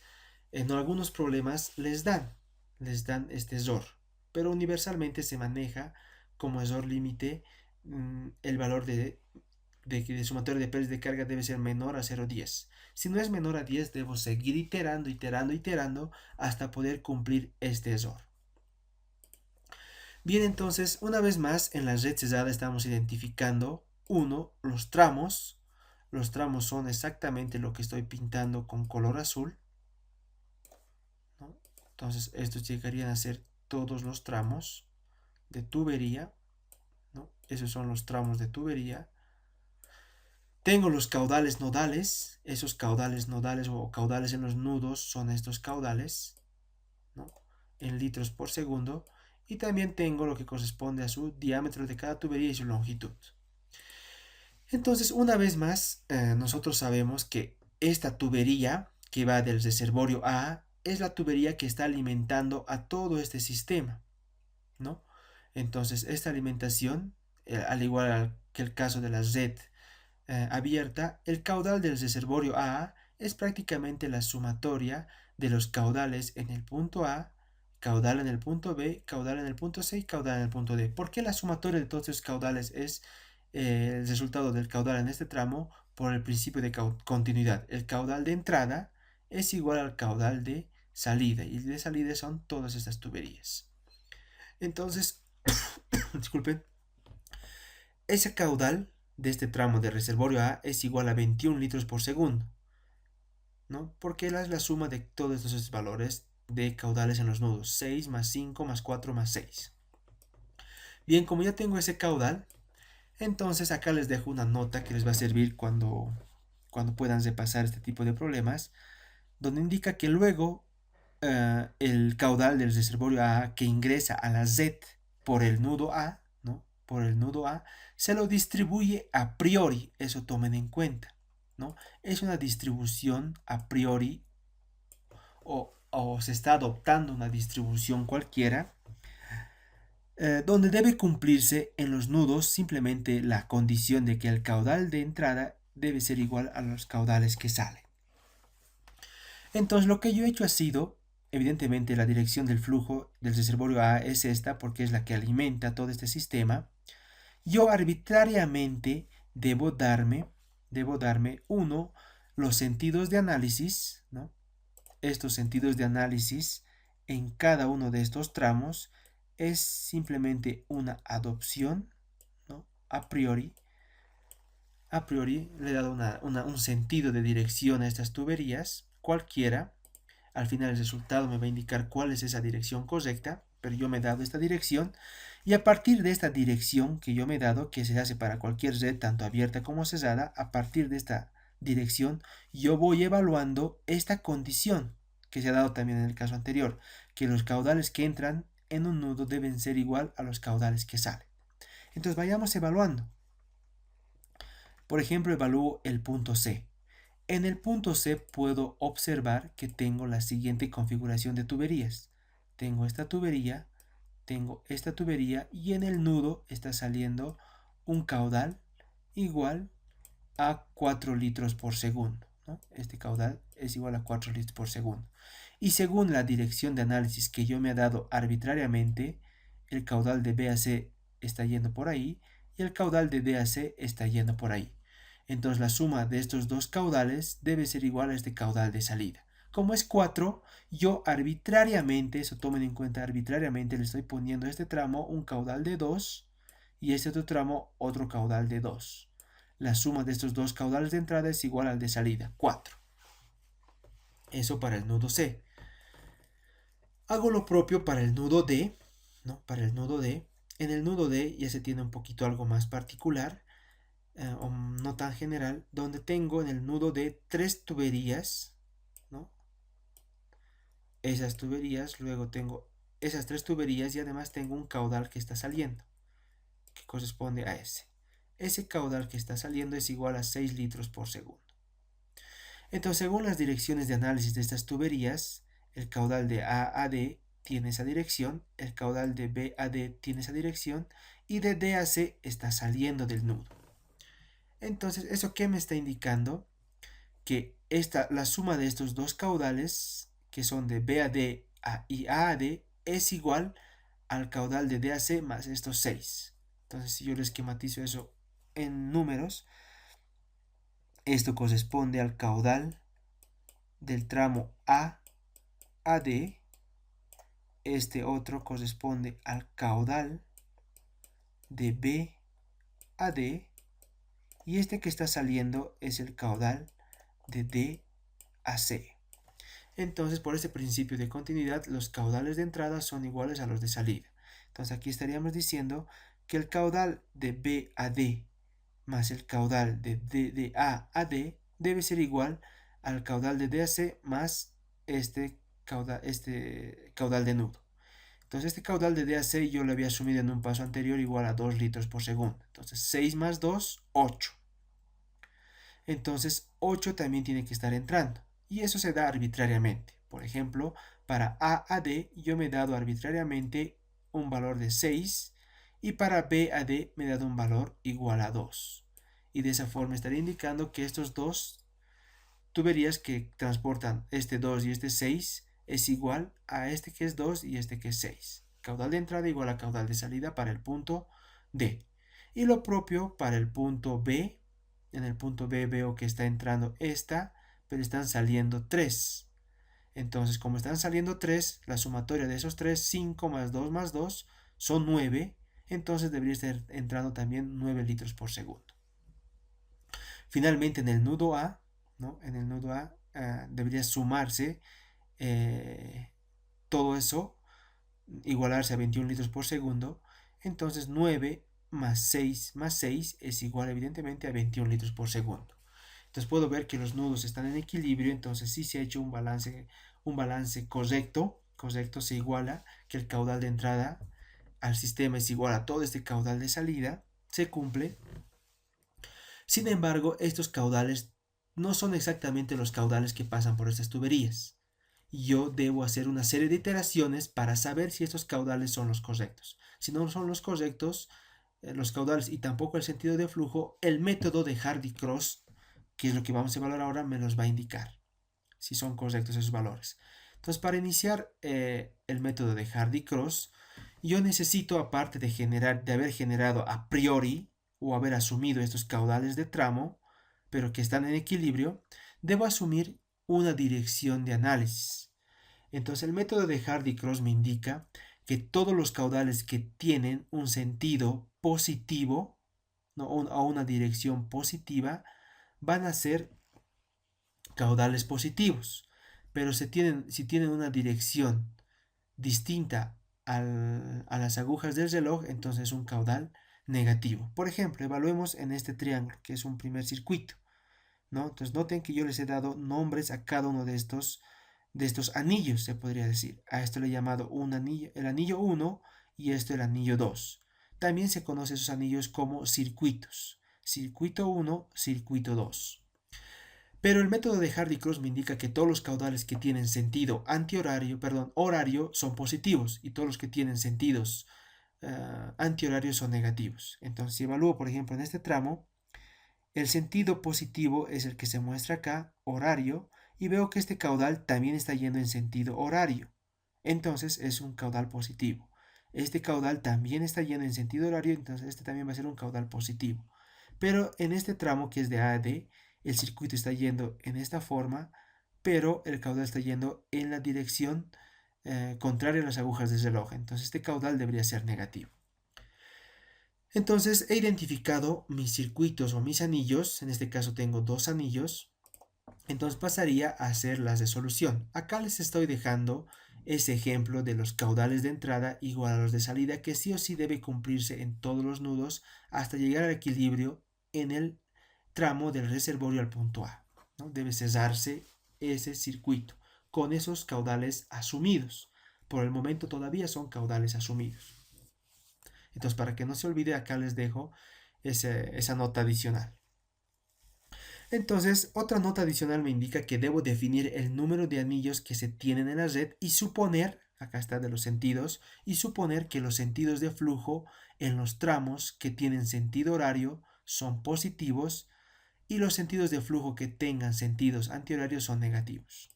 en algunos problemas les dan este error, pero universalmente se maneja como error límite el valor de sumatoria de pares de carga debe ser menor a 0,10. Si no es menor a 10, debo seguir iterando, iterando, iterando hasta poder cumplir este error. Bien, entonces, una vez más, en la red cerrada estamos identificando, los tramos. Los tramos son exactamente lo que estoy pintando con color azul, ¿no? Entonces, estos llegarían a ser todos los tramos de tubería, ¿no? Esos son los tramos de tubería. Tengo los caudales nodales, esos caudales nodales o caudales en los nudos son estos caudales, ¿no? En litros por segundo. Y también tengo lo que corresponde a su diámetro de cada tubería y su longitud. Entonces, una vez más, nosotros sabemos que esta tubería que va del reservorio A es la tubería que está alimentando a todo este sistema, ¿no? Entonces, esta alimentación, al igual que el caso de la red abierta, el caudal del reservorio A es prácticamente la sumatoria de los caudales en el punto A, caudal en el punto B, caudal en el punto C y caudal en el punto D. ¿Por qué la sumatoria de todos estos caudales es el resultado del caudal en este tramo? Por el principio de continuidad. El caudal de entrada es igual al caudal de salida, y de salida son todas estas tuberías. Entonces, disculpen, ese caudal de este tramo de reservorio A es igual a 21 litros por segundo, ¿no? Porque es la suma de todos estos valores de caudales en los nudos, 6 más 5 más 4 más 6. Bien, como ya tengo ese caudal, entonces acá les dejo una nota que les va a servir cuando puedan repasar este tipo de problemas, donde indica que luego el caudal del reservorio A que ingresa a la Z por el nudo A, ¿no? Por el nudo A, se lo distribuye a priori, eso tomen en cuenta, ¿no? Es una distribución a priori, o se está adoptando una distribución cualquiera, donde debe cumplirse en los nudos simplemente la condición de que el caudal de entrada debe ser igual a los caudales que salen. Entonces lo que yo he hecho ha sido, evidentemente la dirección del flujo del reservorio A es esta porque es la que alimenta todo este sistema. Yo arbitrariamente debo darme los sentidos de análisis, ¿no? Estos sentidos de análisis en cada uno de estos tramos es simplemente una adopción, ¿no? A priori le he dado un sentido de dirección a estas tuberías, cualquiera. Al final el resultado me va a indicar cuál es esa dirección correcta, pero yo me he dado esta dirección, y a partir de esta dirección que yo me he dado, que se hace para cualquier red, tanto abierta como cerrada, a partir de esta dirección yo voy evaluando esta condición que se ha dado también en el caso anterior, que los caudales que entran en un nudo deben ser igual a los caudales que salen. Entonces vayamos evaluando. Por ejemplo, evalúo el punto C. En el punto C puedo observar que tengo la siguiente configuración de tuberías. Tengo esta tubería y en el nudo está saliendo un caudal igual a 4 litros por segundo, ¿no? Este caudal es igual a 4 litros por segundo. Y según la dirección de análisis que yo me he dado arbitrariamente, el caudal de B a C está yendo por ahí y el caudal de D a C está yendo por ahí. Entonces la suma de estos dos caudales debe ser igual a este caudal de salida. Como es 4, yo arbitrariamente, eso tomen en cuenta, arbitrariamente le estoy poniendo a este tramo un caudal de 2 y este otro tramo otro caudal de 2. La suma de estos dos caudales de entrada es igual al de salida, 4. Eso para el nudo C. Hago lo propio para el nudo D, ¿no? Para el nudo D. En el nudo D ya se tiene un poquito algo más particular, o no tan general, donde tengo en el nudo D 3 tuberías, ¿no? Esas tuberías, luego tengo esas 3 tuberías y además tengo un caudal que está saliendo, que corresponde a ese. Ese caudal que está saliendo es igual a 6 litros por segundo. Entonces, según las direcciones de análisis de estas tuberías, el caudal de A a D tiene esa dirección, el caudal de B a D tiene esa dirección y de D a C está saliendo del nudo. Entonces, ¿eso qué me está indicando? Que la suma de estos dos caudales, que son de B a D y A a D, es igual al caudal de D a C más estos 6. Entonces, si yo le esquematizo eso en números, esto corresponde al caudal del tramo A a D, este otro corresponde al caudal de B a D y este que está saliendo es el caudal de D a C. Entonces, por este principio de continuidad, los caudales de entrada son iguales a los de salida. Entonces, aquí estaríamos diciendo que el caudal de B a D más el caudal de A a D debe ser igual al caudal de D a C más este caudal de nudo. Entonces este caudal de D a C yo lo había asumido en un paso anterior igual a 2 litros por segundo. Entonces 6 más 2, 8. Entonces 8 también tiene que estar entrando. Y eso se da arbitrariamente. Por ejemplo, para A a D yo me he dado arbitrariamente un valor de 6 y para B a D me he dado un valor igual a 2. Y de esa forma estaría indicando que estos dos tuberías que transportan este 2 y este 6 es igual a este que es 2 y este que es 6. Caudal de entrada igual a caudal de salida para el punto D. Y lo propio para el punto B. En el punto B veo que está entrando esta, pero están saliendo 3. Entonces, como están saliendo 3, la sumatoria de esos 3, 5 más 2, son 9. Entonces debería estar entrando también 9 litros por segundo. Finalmente, en el nudo A, ¿no? En el nudo A debería sumarse todo eso, igualarse a 21 litros por segundo. Entonces 9 más 6 es igual evidentemente a 21 litros por segundo. Entonces puedo ver que los nudos están en equilibrio, entonces sí se ha hecho un balance correcto, se iguala que el caudal de entrada al sistema es igual a todo este caudal de salida, se cumple. Sin embargo, estos caudales no son exactamente los caudales que pasan por estas tuberías. Yo debo hacer una serie de iteraciones para saber si estos caudales son los correctos. Si no son los correctos, los caudales y tampoco el sentido de flujo, el método de Hardy-Cross, que es lo que vamos a evaluar ahora, me los va a indicar si son correctos esos valores. Entonces, para iniciar el método de Hardy-Cross, yo necesito, aparte de haber generado a priori o haber asumido estos caudales de tramo, pero que están en equilibrio, debo asumir una dirección de análisis. Entonces el método de Hardy-Cross me indica que todos los caudales que tienen un sentido positivo, ¿no? o una dirección positiva, van a ser caudales positivos. Pero si tienen una dirección distinta a las agujas del reloj, entonces es un caudal negativo. Por ejemplo, evaluemos en este triángulo, que es un primer circuito, ¿no? Entonces noten que yo les he dado nombres a cada uno de estos anillos, se podría decir. A esto le he llamado el anillo 1 y esto el anillo 2. También se conocen esos anillos como circuitos. Circuito 1, circuito 2. Pero el método de Hardy-Cross me indica que todos los caudales que tienen sentido horario son positivos y todos los que tienen sentidos antihorarios son negativos. Entonces, si evalúo, por ejemplo, en este tramo, El sentido positivo es el que se muestra acá, horario, y veo que este caudal también está yendo en sentido horario. Entonces es un caudal positivo. Este caudal también está yendo en sentido horario, entonces este también va a ser un caudal positivo. Pero en este tramo que es de A a D, el circuito está yendo en esta forma, pero el caudal está yendo en la dirección contraria a las agujas del reloj. Entonces este caudal debería ser negativo. Entonces he identificado mis circuitos o mis anillos, en este caso tengo dos anillos, entonces pasaría a hacer las de solución. Acá les estoy dejando ese ejemplo de los caudales de entrada igual a los de salida que sí o sí debe cumplirse en todos los nudos hasta llegar al equilibrio en el tramo del reservorio al punto A, ¿no? Debe cesarse ese circuito con esos caudales asumidos. Por el momento todavía son caudales asumidos. Entonces, para que no se olvide, acá les dejo esa nota adicional. Entonces, otra nota adicional me indica que debo definir el número de anillos que se tienen en la red y suponer, acá está de los sentidos, y suponer que los sentidos de flujo en los tramos que tienen sentido horario son positivos y los sentidos de flujo que tengan sentidos antihorarios son negativos.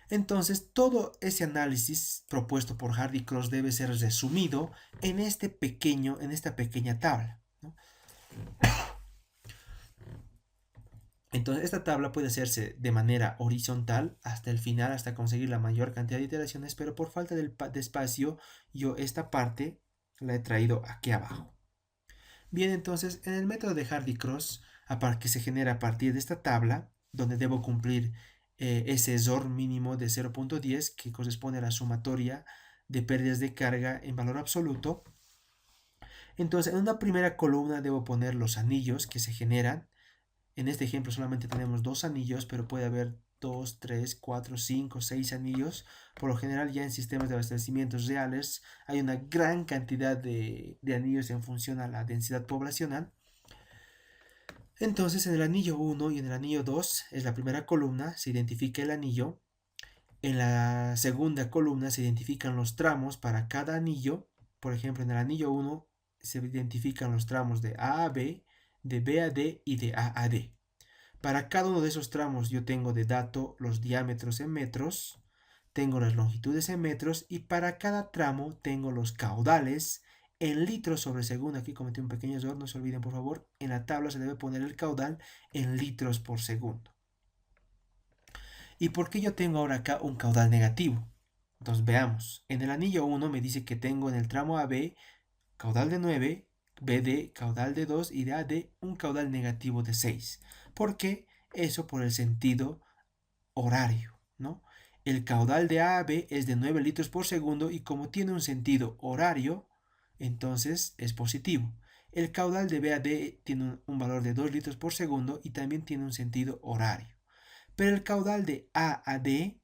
Entonces, todo ese análisis propuesto por Hardy Cross debe ser resumido en esta pequeña tabla, ¿no? Entonces, esta tabla puede hacerse de manera horizontal hasta el final, hasta conseguir la mayor cantidad de iteraciones, pero por falta de espacio, yo esta parte la he traído aquí abajo. Bien, entonces, en el método de Hardy Cross, que se genera a partir de esta tabla, donde debo cumplir ese SOR mínimo de 0.10, que corresponde a la sumatoria de pérdidas de carga en valor absoluto. Entonces, en una primera columna debo poner los anillos que se generan. En este ejemplo solamente tenemos dos anillos, pero puede haber 2, 3, 4, 5, 6 anillos. Por lo general ya en sistemas de abastecimientos reales hay una gran cantidad de anillos en función a la densidad poblacional. Entonces en el anillo 1 y en el anillo 2 es la primera columna, se identifica el anillo. En la segunda columna se identifican los tramos para cada anillo. Por ejemplo, en el anillo 1 se identifican los tramos de A a B, de B a D y de A a D. Para cada uno de esos tramos yo tengo de dato los diámetros en metros, tengo las longitudes en metros y para cada tramo tengo los caudales en litros sobre segundo. Aquí cometí un pequeño error, no se olviden por favor, en la tabla se debe poner el caudal en litros por segundo. ¿Y por qué yo tengo ahora acá un caudal negativo? Entonces veamos, en el anillo 1 me dice que tengo en el tramo AB caudal de 9, BD caudal de 2 y de AD un caudal negativo de 6. ¿Por qué? Eso por el sentido horario, ¿no? El caudal de A a B es de 9 litros por segundo y como tiene un sentido horario, entonces es positivo. El caudal de B a D tiene un valor de 2 litros por segundo y también tiene un sentido horario. Pero el caudal de A a D,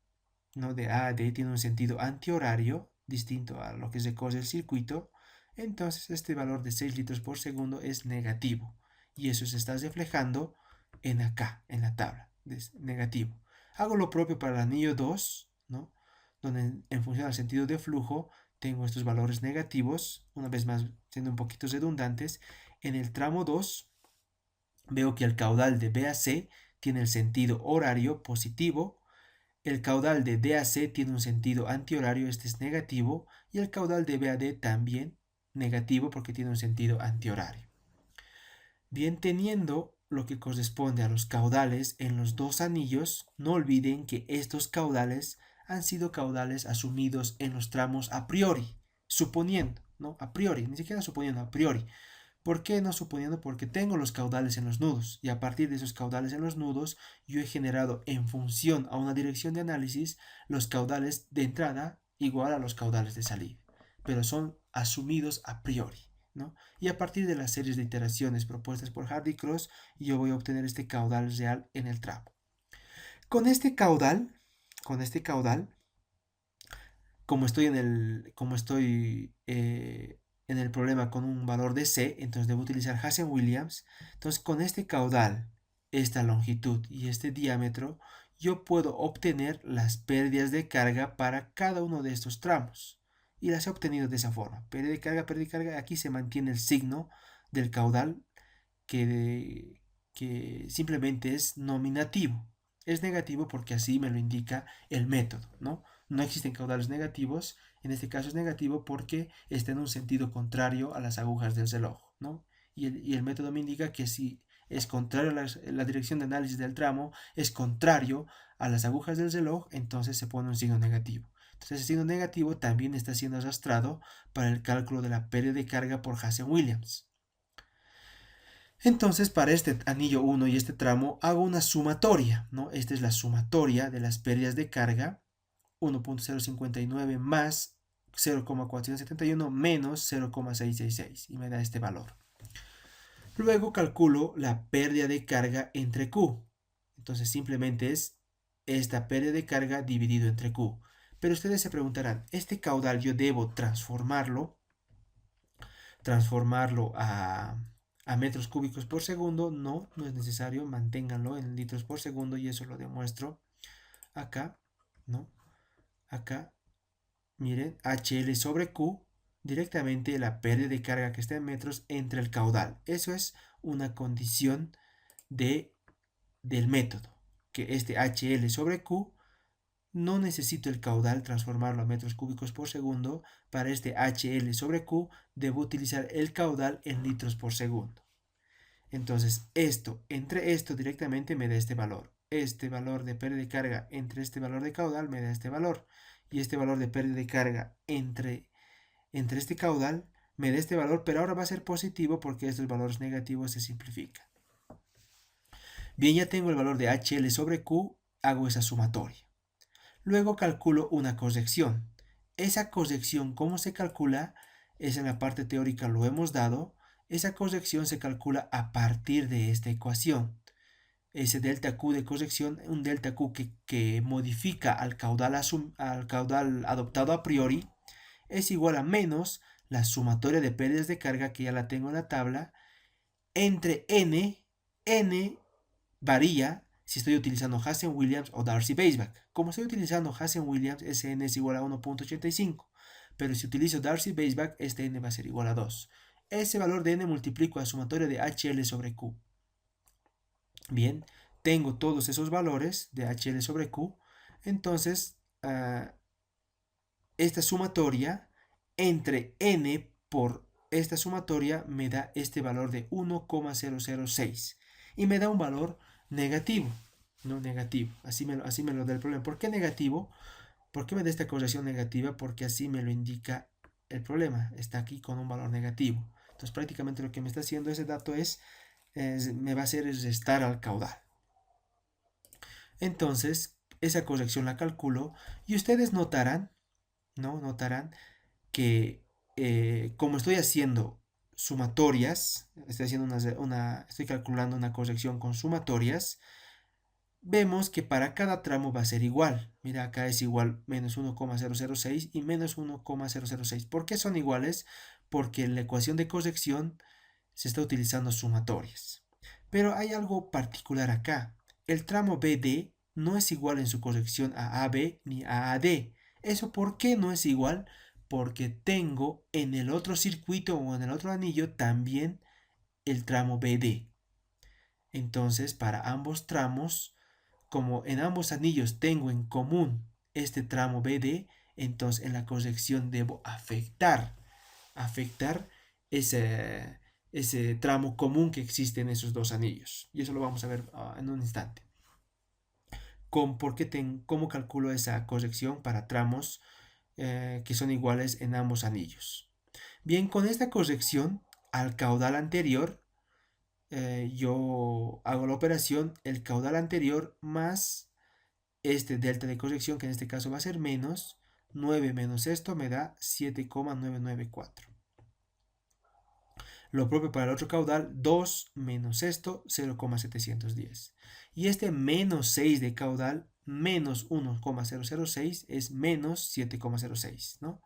no de A a D, tiene un sentido antihorario, distinto a lo que se corre el circuito. Entonces este valor de 6 litros por segundo es negativo. Y eso se está reflejando en acá, en la tabla, es negativo. Hago lo propio para el anillo 2, ¿no? Donde en función al sentido de flujo tengo estos valores negativos, una vez más siendo un poquito redundantes. En el tramo 2 veo que el caudal de B a C tiene el sentido horario positivo, el caudal de D a C tiene un sentido antihorario, este es negativo, y el caudal de B a D también negativo porque tiene un sentido antihorario. Bien, teniendo lo que corresponde a los caudales en los dos anillos, no olviden que estos caudales han sido caudales asumidos en los tramos a priori, suponiendo, ¿no? A priori, ni siquiera suponiendo, a priori. ¿Por qué no suponiendo? Porque tengo los caudales en los nudos y a partir de esos caudales en los nudos yo he generado en función a una dirección de análisis los caudales de entrada igual a los caudales de salida, pero son asumidos a priori, ¿no? Y a partir de las series de iteraciones propuestas por Hardy Cross yo voy a obtener este caudal real en el tramo. Con este caudal, con este caudal, como estoy en el problema con un valor de C, entonces debo utilizar Hazen-Williams. Entonces con este caudal, esta longitud y este diámetro, yo puedo obtener las pérdidas de carga para cada uno de estos tramos. Y las he obtenido de esa forma. Pérdida de carga, aquí se mantiene el signo del caudal que simplemente es nominativo. Es negativo porque así me lo indica el método, ¿no? No existen caudales negativos. En este caso es negativo porque está en un sentido contrario a las agujas del reloj, ¿no? Y el método me indica que si es contrario a la dirección de análisis del tramo, es contrario a las agujas del reloj, entonces se pone un signo negativo. Entonces el signo negativo también está siendo arrastrado para el cálculo de la pérdida de carga por Hazen-Williams. Entonces, para este anillo 1 y este tramo hago una sumatoria, ¿no? Esta es la sumatoria de las pérdidas de carga, 1.059 más 0,471 menos 0,666 y me da este valor. Luego calculo la pérdida de carga entre Q. Entonces simplemente es esta pérdida de carga dividido entre Q. Pero ustedes se preguntarán, ¿este caudal yo debo transformarlo a metros cúbicos por segundo? No, no es necesario, manténganlo en litros por segundo y eso lo demuestro acá, ¿no? Acá, miren, HL sobre Q, directamente la pérdida de carga que está en metros entre el caudal. Eso es una condición del método, que este HL sobre Q no necesito el caudal transformarlo a metros cúbicos por segundo. Para este HL sobre Q debo utilizar el caudal en litros por segundo. Entonces entre esto directamente me da este valor. Este valor de pérdida de carga entre este valor de caudal me da este valor. Y este valor de pérdida de carga entre este caudal me da este valor, pero ahora va a ser positivo porque estos valores negativos se simplifican. Bien, ya tengo el valor de HL sobre Q, hago esa sumatoria. Luego calculo una corrección. Esa corrección, ¿cómo se calcula? Es en la parte teórica, lo hemos dado. Esa corrección se calcula a partir de esta ecuación. Ese delta Q de corrección, un delta Q que modifica al caudal adoptado a priori, es igual a menos la sumatoria de pérdidas de carga, que ya la tengo en la tabla, entre n varía si estoy utilizando Hazen-Williams o Darcy-Weisbach. Como estoy utilizando Hazen-Williams, ese n es igual a 1.85, pero si utilizo Darcy-Weisbach, este n va a ser igual a 2. Ese valor de n multiplico a la sumatoria de HL sobre Q. Bien, tengo todos esos valores de HL sobre Q, entonces esta sumatoria entre n por esta sumatoria me da este valor de 1,006 y me da un valor negativo, no negativo, así me lo da el problema. ¿Por qué negativo? ¿Por qué me da esta correlación negativa? Porque así me lo indica el problema, está aquí con un valor negativo. Entonces prácticamente lo que me está haciendo ese dato me va a hacer restar al caudal. Entonces esa corrección la calculo y ustedes notarán, ¿no? Notarán que como estoy haciendo sumatorias, estoy calculando una corrección con sumatorias, vemos que para cada tramo va a ser igual. Mira, acá es igual menos 1,006 y menos 1,006. ¿Por qué son iguales? Porque en la ecuación de corrección se está utilizando sumatorias. Pero hay algo particular acá. El tramo BD no es igual en su corrección a AB ni a AD. ¿Eso por qué no es igual? Porque tengo en el otro circuito o en el otro anillo también el tramo BD. Entonces, para ambos tramos, como en ambos anillos tengo en común este tramo BD, entonces en la corrección debo afectar ese tramo común que existe en esos dos anillos. Y eso lo vamos a ver en un instante. ¿Cómo calculo esa corrección para tramos que son iguales en ambos anillos? Bien, con esta corrección al caudal anterior, yo hago la operación el caudal anterior más este delta de corrección, que en este caso va a ser menos 9 menos esto me da 7,994. Lo propio para el otro caudal, 2 menos esto, 0,710. Y este menos 6 de caudal, menos 1,006 es menos 7,06, ¿no?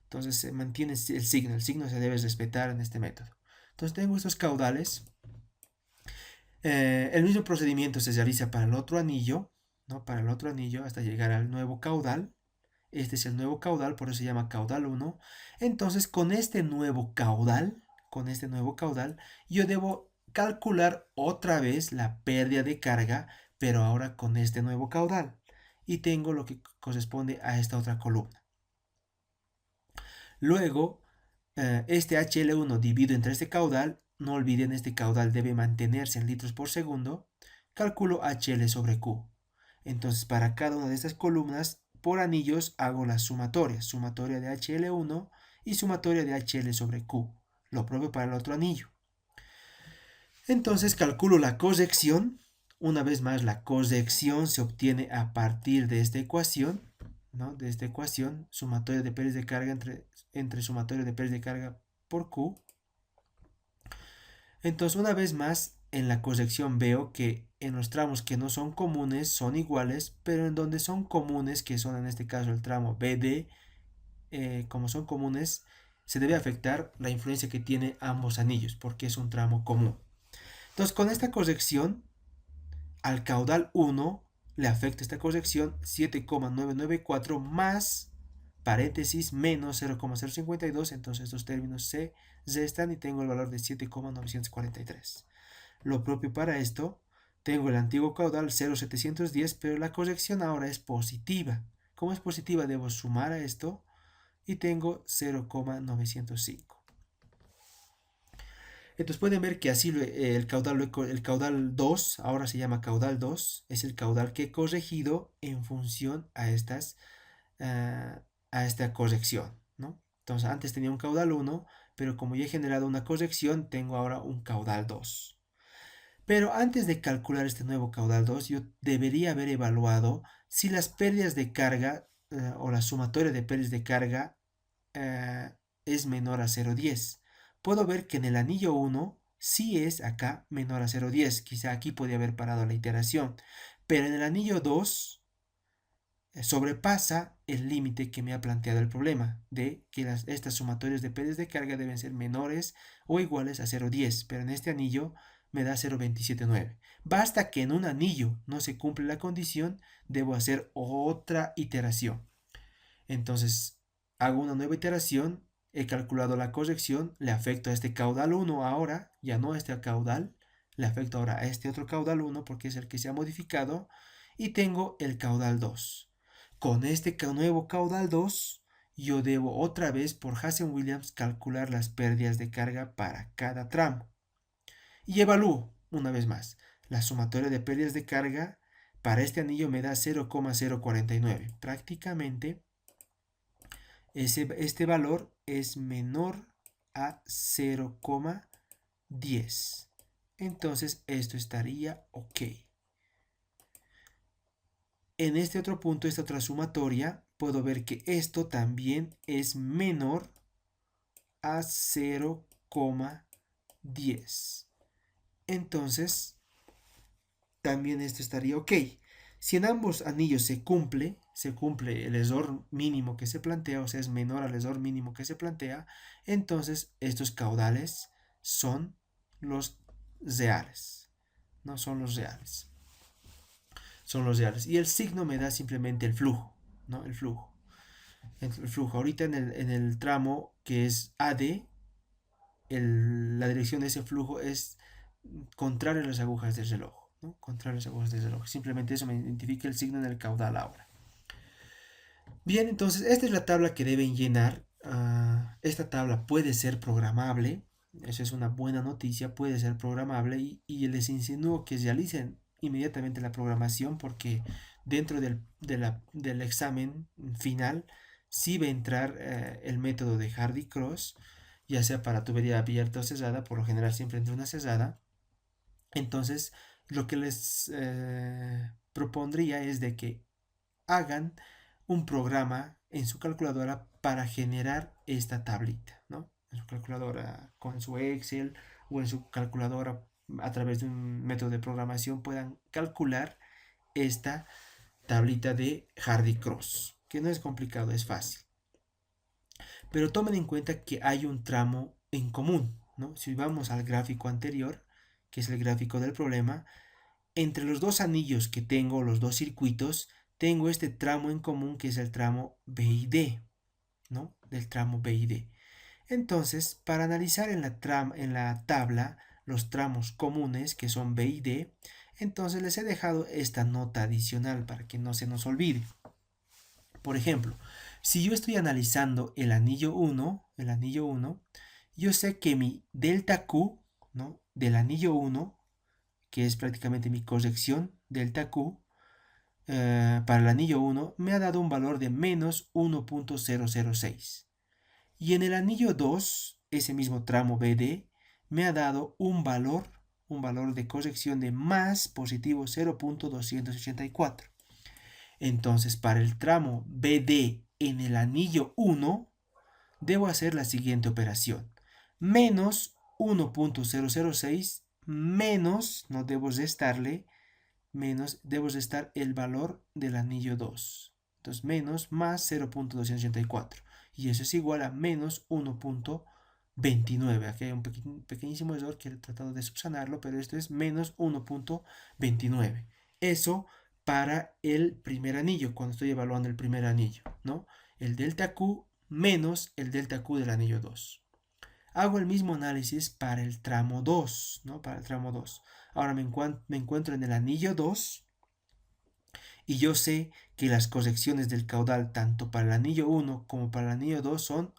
Entonces se mantiene el signo se debe respetar en este método. Entonces tengo estos caudales. El mismo procedimiento se realiza para el otro anillo, ¿no? Para el otro anillo hasta llegar al nuevo caudal. Este es el nuevo caudal, por eso se llama caudal 1. Entonces con este nuevo caudal, yo debo calcular otra vez la pérdida de carga, pero ahora con este nuevo caudal. Y tengo lo que corresponde a esta otra columna. Luego, este HL1 dividido entre este caudal, no olviden este caudal debe mantenerse en litros por segundo, calculo HL sobre Q. Entonces para cada una de estas columnas, por anillos hago la sumatoria de HL1 y sumatoria de HL sobre Q, lo propio para el otro anillo. Entonces calculo la corrección, una vez más la corrección se obtiene a partir de esta ecuación, ¿no? De esta ecuación, sumatoria de pérdidas de carga entre sumatoria de pérdidas de carga por Q. Entonces, una vez más, en la corrección veo que en los tramos que no son comunes son iguales, pero en donde son comunes, que son en este caso el tramo BD, como son comunes, se debe afectar la influencia que tiene ambos anillos, porque es un tramo común. Entonces, con esta corrección, al caudal 1 le afecta esta corrección 7,994 más paréntesis menos 0,052, entonces estos términos se restan y tengo el valor de 7,943. Lo propio para esto, tengo el antiguo caudal 0,710, pero la corrección ahora es positiva. Como es positiva, debo sumar a esto y tengo 0,905. Entonces pueden ver que así el caudal 2, ahora se llama caudal 2, es el caudal que he corregido en función a esta corrección, ¿no? Entonces antes tenía un caudal 1, pero como ya he generado una corrección, tengo ahora un caudal 2. Pero antes de calcular este nuevo caudal 2, yo debería haber evaluado si las pérdidas de carga o la sumatoria de pérdidas de carga es menor a 0,10. Puedo ver que en el anillo 1 sí es acá menor a 0,10. Quizá aquí podría haber parado la iteración. Pero en el anillo 2 sobrepasa el límite que me ha planteado el problema de que estas sumatorias de pérdidas de carga deben ser menores o iguales a 0,10, pero en este anillo me da 0,279. Basta que en un anillo no se cumple la condición, debo hacer otra iteración. Entonces hago una nueva iteración, he calculado la corrección, le afecto a este caudal 1 ahora, ya no a este caudal, le afecto ahora a este otro caudal 1 porque es el que se ha modificado y tengo el caudal 2. Con este nuevo caudal 2, yo debo otra vez por Hazen-Williams calcular las pérdidas de carga para cada tramo. Y evalúo, una vez más, la sumatoria de pérdidas de carga para este anillo me da 0,049. Prácticamente este valor es menor a 0,10. Entonces esto estaría ok. En este otro punto, esta otra sumatoria, puedo ver que esto también es menor a 0,10. Entonces, también esto estaría ok. Si en ambos anillos se cumple el error mínimo que se plantea, o sea, es menor al error mínimo que se plantea, entonces estos caudales son los reales. No son los reales. Son los reales. Y el signo me da simplemente el flujo, ¿no? El flujo. El flujo. Ahorita en el tramo que es AD, la dirección de ese flujo es contrario a las agujas del reloj, ¿no? Contrario a las agujas del reloj. Simplemente eso me identifica el signo en el caudal ahora. Bien, entonces esta es la tabla que deben llenar. Esta tabla puede ser programable. Eso es una buena noticia, puede ser programable y les insinúo que realicen inmediatamente la programación porque dentro del examen final sí va a entrar el método de Hardy-Cross, ya sea para tubería abierta o cerrada, por lo general siempre entra una cerrada. Entonces, lo que les propondría es de que hagan un programa en su calculadora para generar esta tablita, ¿no? En su calculadora con su Excel o en su calculadora a través de un método de programación puedan calcular esta tablita de Hardy-Cross, que no es complicado, es fácil. Pero tomen en cuenta que hay un tramo en común, ¿no? Si vamos al gráfico anterior, que es el gráfico del problema, entre los dos anillos que tengo, los dos circuitos, tengo este tramo en común que es el tramo B y D, ¿no? Del tramo B y D. Entonces, para analizar en la tabla, los tramos comunes que son B y D, entonces les he dejado esta nota adicional para que no se nos olvide. Por ejemplo, si yo estoy analizando el anillo 1, yo sé que mi delta Q, ¿no?, del anillo 1, que es prácticamente mi corrección delta Q, para el anillo 1, me ha dado un valor de menos 1.006. Y en el anillo 2, ese mismo tramo BD, me ha dado un valor de corrección de más positivo 0.284. Entonces, para el tramo BD en el anillo 1, debo hacer la siguiente operación. Menos 1.006 menos, no debo restarle, menos, debo restar el valor del anillo 2. Entonces, menos más 0.284. Y eso es igual a menos 1.29. Aquí hay un pequeñísimo error que he tratado de subsanarlo, pero esto es menos 1.29. Eso para el primer anillo, cuando estoy evaluando el primer anillo, ¿no? El delta Q menos el delta Q del anillo 2. Hago el mismo análisis para el tramo 2, ¿no? Para el tramo 2. Ahora me encuentro en el anillo 2 y yo sé que las correcciones del caudal tanto para el anillo 1 como para el anillo 2 son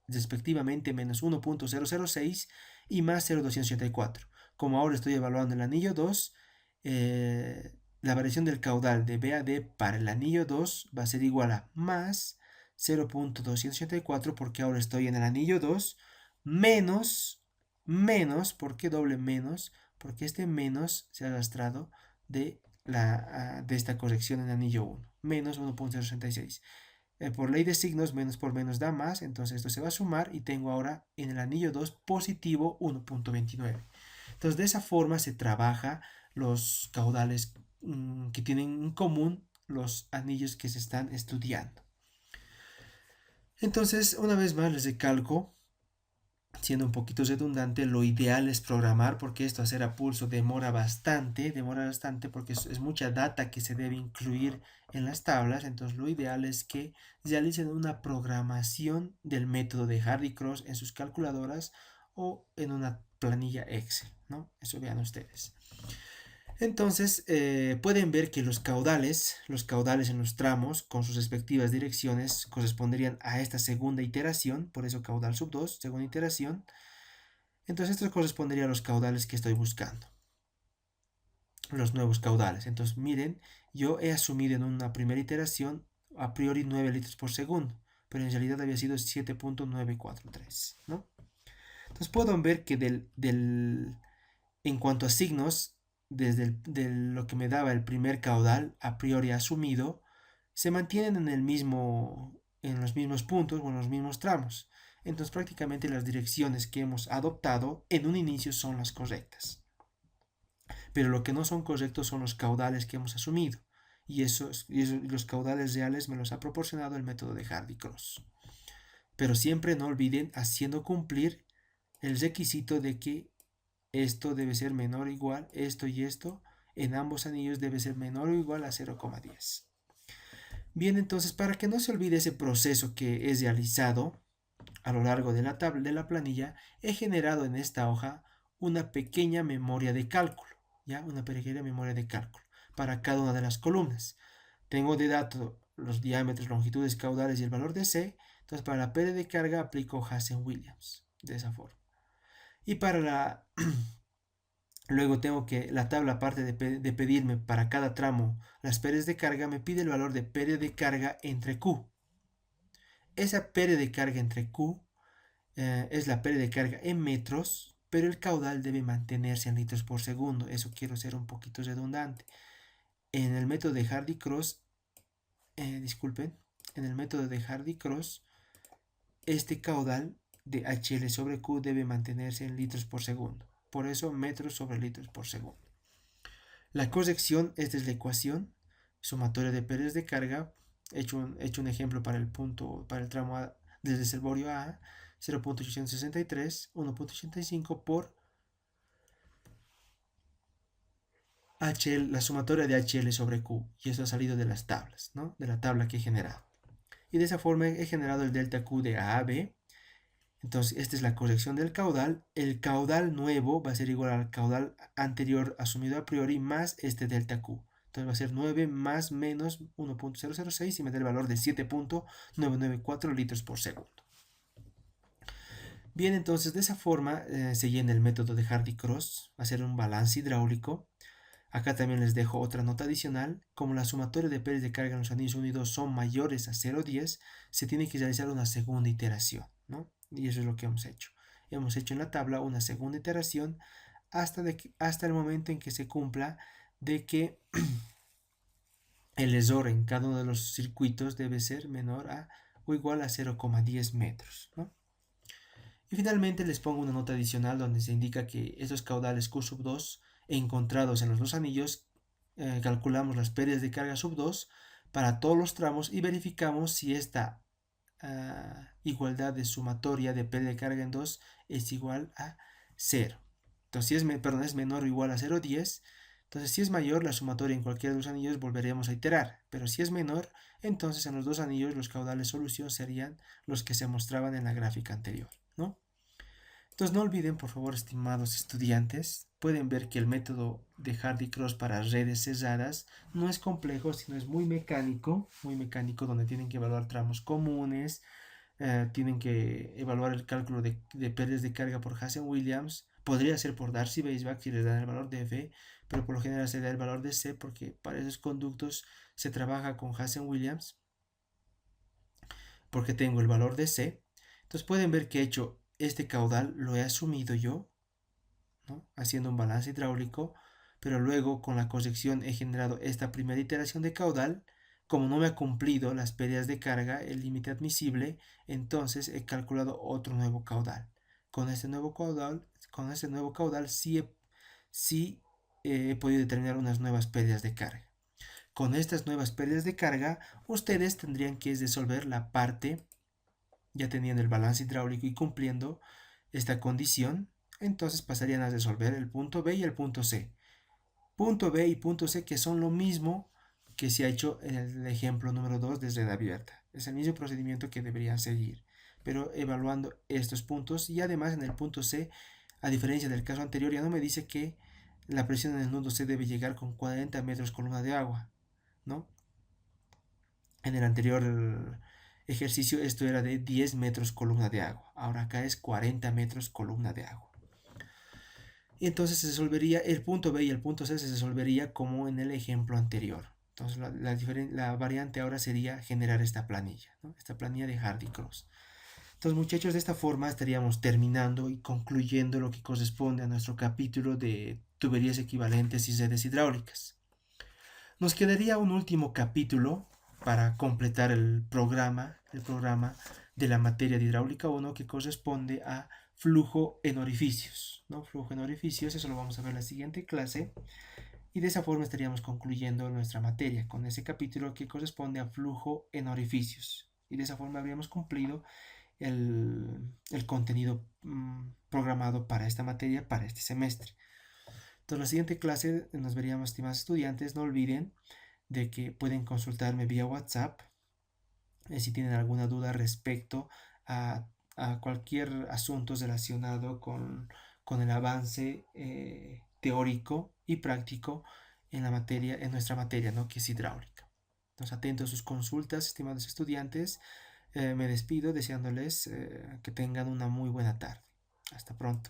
respectivamente menos 1.006 y más 0.284. Como ahora estoy evaluando el anillo 2, la variación del caudal de B a D para el anillo 2 va a ser igual a más 0.284 porque ahora estoy en el anillo 2 menos, ¿por qué doble menos? Porque este menos se ha arrastrado de esta corrección en anillo 1, menos 1.066. Por ley de signos, menos por menos da más, entonces esto se va a sumar y tengo ahora en el anillo 2 positivo 1.29. Entonces de esa forma se trabaja los caudales que tienen en común los anillos que se están estudiando. Entonces, una vez más les recalco, siendo un poquito redundante, lo ideal es programar, porque esto hacer a pulso demora bastante porque es mucha data que se debe incluir en las tablas. Entonces lo ideal es que realicen una programación del método de Hardy-Cross en sus calculadoras o en una planilla Excel, ¿no? Eso vean ustedes. Entonces pueden ver que los caudales en los tramos con sus respectivas direcciones corresponderían a esta segunda iteración, por eso caudal sub 2, segunda iteración. Entonces esto correspondería a los caudales que estoy buscando, los nuevos caudales. Entonces miren, yo he asumido en una primera iteración a priori 9 litros por segundo, pero en realidad había sido 7.943, ¿no? Entonces pueden ver que en cuanto a signos, desde lo que me daba el primer caudal a priori asumido, se mantienen en los mismos puntos o en los mismos tramos. Entonces prácticamente las direcciones que hemos adoptado en un inicio son las correctas. Pero lo que no son correctos son los caudales que hemos asumido. Y los caudales reales me los ha proporcionado el método de Hardy-Cross. Pero siempre no olviden haciendo cumplir el requisito de que esto debe ser menor o igual, esto y esto, en ambos anillos debe ser menor o igual a 0,10. Bien, entonces para que no se olvide ese proceso que es realizado a lo largo de la planilla, he generado en esta hoja una pequeña memoria de cálculo, ¿ya? Una pequeña memoria de cálculo para cada una de las columnas. Tengo de dato los diámetros, longitudes, caudales y el valor de C. Entonces para la pérdida de carga aplico Hazen-Williams de esa forma. Y para la luego tengo que la tabla, aparte de pedirme para cada tramo las pérdidas de carga, me pide el valor de pérdida de carga entre Q. Esa pérdida de carga entre Q es la pérdida de carga en metros, pero el caudal debe mantenerse en litros por segundo. Eso quiero ser un poquito redundante. En el método de Hardy-Cross, disculpen, en el método de Hardy-Cross, este caudal de HL sobre Q debe mantenerse en litros por segundo. Por eso metros sobre litros por segundo. La corrección, esta es la ecuación sumatoria de pérdidas de carga. He hecho un ejemplo para el tramo A, del reservorio A, 0.863, 1.85 por HL, la sumatoria de HL sobre Q. Y eso ha salido de las tablas, ¿no? De la tabla que he generado. Y de esa forma he generado el delta Q de A a B. Entonces, esta es la corrección del caudal. El caudal nuevo va a ser igual al caudal anterior asumido a priori más este delta Q. Entonces va a ser 9 más menos 1.006 y me da el valor de 7.994 litros por segundo. Bien, entonces de esa forma se llena el método de Hardy-Cross. Va a ser un balance hidráulico. Acá también les dejo otra nota adicional. Como la sumatoria de pérdidas de carga en los anillos unidos son mayores a 0,10, se tiene que realizar una segunda iteración, ¿no? Y eso es lo que hemos hecho. Hemos hecho en la tabla una segunda iteración hasta el momento en que se cumpla de que el ESOR en cada uno de los circuitos debe ser menor a o igual a 0,10 metros, ¿no? Y finalmente les pongo una nota adicional donde se indica que estos caudales Q sub 2 encontrados en los dos anillos, calculamos las pérdidas de carga sub 2 para todos los tramos y verificamos si esta igualdad de sumatoria de pérdida de carga en 2 es igual a 0. Entonces, si es, es menor o igual a 0,10, entonces si es mayor la sumatoria en cualquiera de los anillos volveremos a iterar, pero si es menor, entonces en los dos anillos los caudales solución serían los que se mostraban en la gráfica anterior, ¿no? Entonces no olviden, por favor, estimados estudiantes, pueden ver que el método de Hardy-Cross para redes cerradas no es complejo, sino es muy mecánico, donde tienen que evaluar tramos comunes, tienen que evaluar el cálculo de pérdidas de carga por Hazen-Williams, podría ser por Darcy-Weisbach si les dan el valor de F, pero por lo general se da el valor de C porque para esos conductos se trabaja con Hazen-Williams, porque tengo el valor de C. Entonces pueden ver que he hecho este caudal, lo he asumido yo, ¿no? Haciendo un balance hidráulico, pero luego con la corrección he generado esta primera iteración de caudal. Como no me ha cumplido las pérdidas de carga, el límite admisible, entonces he calculado otro nuevo caudal. Con este nuevo caudal sí he podido determinar unas nuevas pérdidas de carga. Con estas nuevas pérdidas de carga, ustedes tendrían que resolver la parte, ya teniendo el balance hidráulico y cumpliendo esta condición, entonces pasarían a resolver el punto B y el punto C. Punto B y punto C que son lo mismo que se ha hecho en el ejemplo número 2 de red abierta. Es el mismo procedimiento que deberían seguir, pero evaluando estos puntos y además en el punto C, a diferencia del caso anterior, ya no me dice que la presión en el nudo C debe llegar con 40 metros columna de agua, ¿no? En el anterior ejercicio esto era de 10 metros columna de agua. Ahora acá es 40 metros columna de agua. Y entonces se resolvería el punto B y el punto C se resolvería como en el ejemplo anterior. Entonces la variante ahora sería generar esta planilla, ¿no? Esta planilla de Hardy-Cross. Entonces muchachos, de esta forma estaríamos terminando y concluyendo lo que corresponde a nuestro capítulo de tuberías equivalentes y redes hidráulicas. Nos quedaría un último capítulo para completar el programa de la materia de hidráulica 1 que corresponde a flujo en orificios, ¿no? Flujo en orificios, eso lo vamos a ver en la siguiente clase y de esa forma estaríamos concluyendo nuestra materia con ese capítulo que corresponde a flujo en orificios y de esa forma habríamos cumplido el contenido programado para esta materia, para este semestre. Entonces, en la siguiente clase nos veríamos, estimados estudiantes. No olviden de que pueden consultarme vía WhatsApp si tienen alguna duda respecto a, a cualquier asunto relacionado con el avance teórico y práctico en la materia, en nuestra materia, ¿no? Que es hidráulica. Entonces, atentos a sus consultas, estimados estudiantes. Me despido deseándoles que tengan una muy buena tarde. Hasta pronto.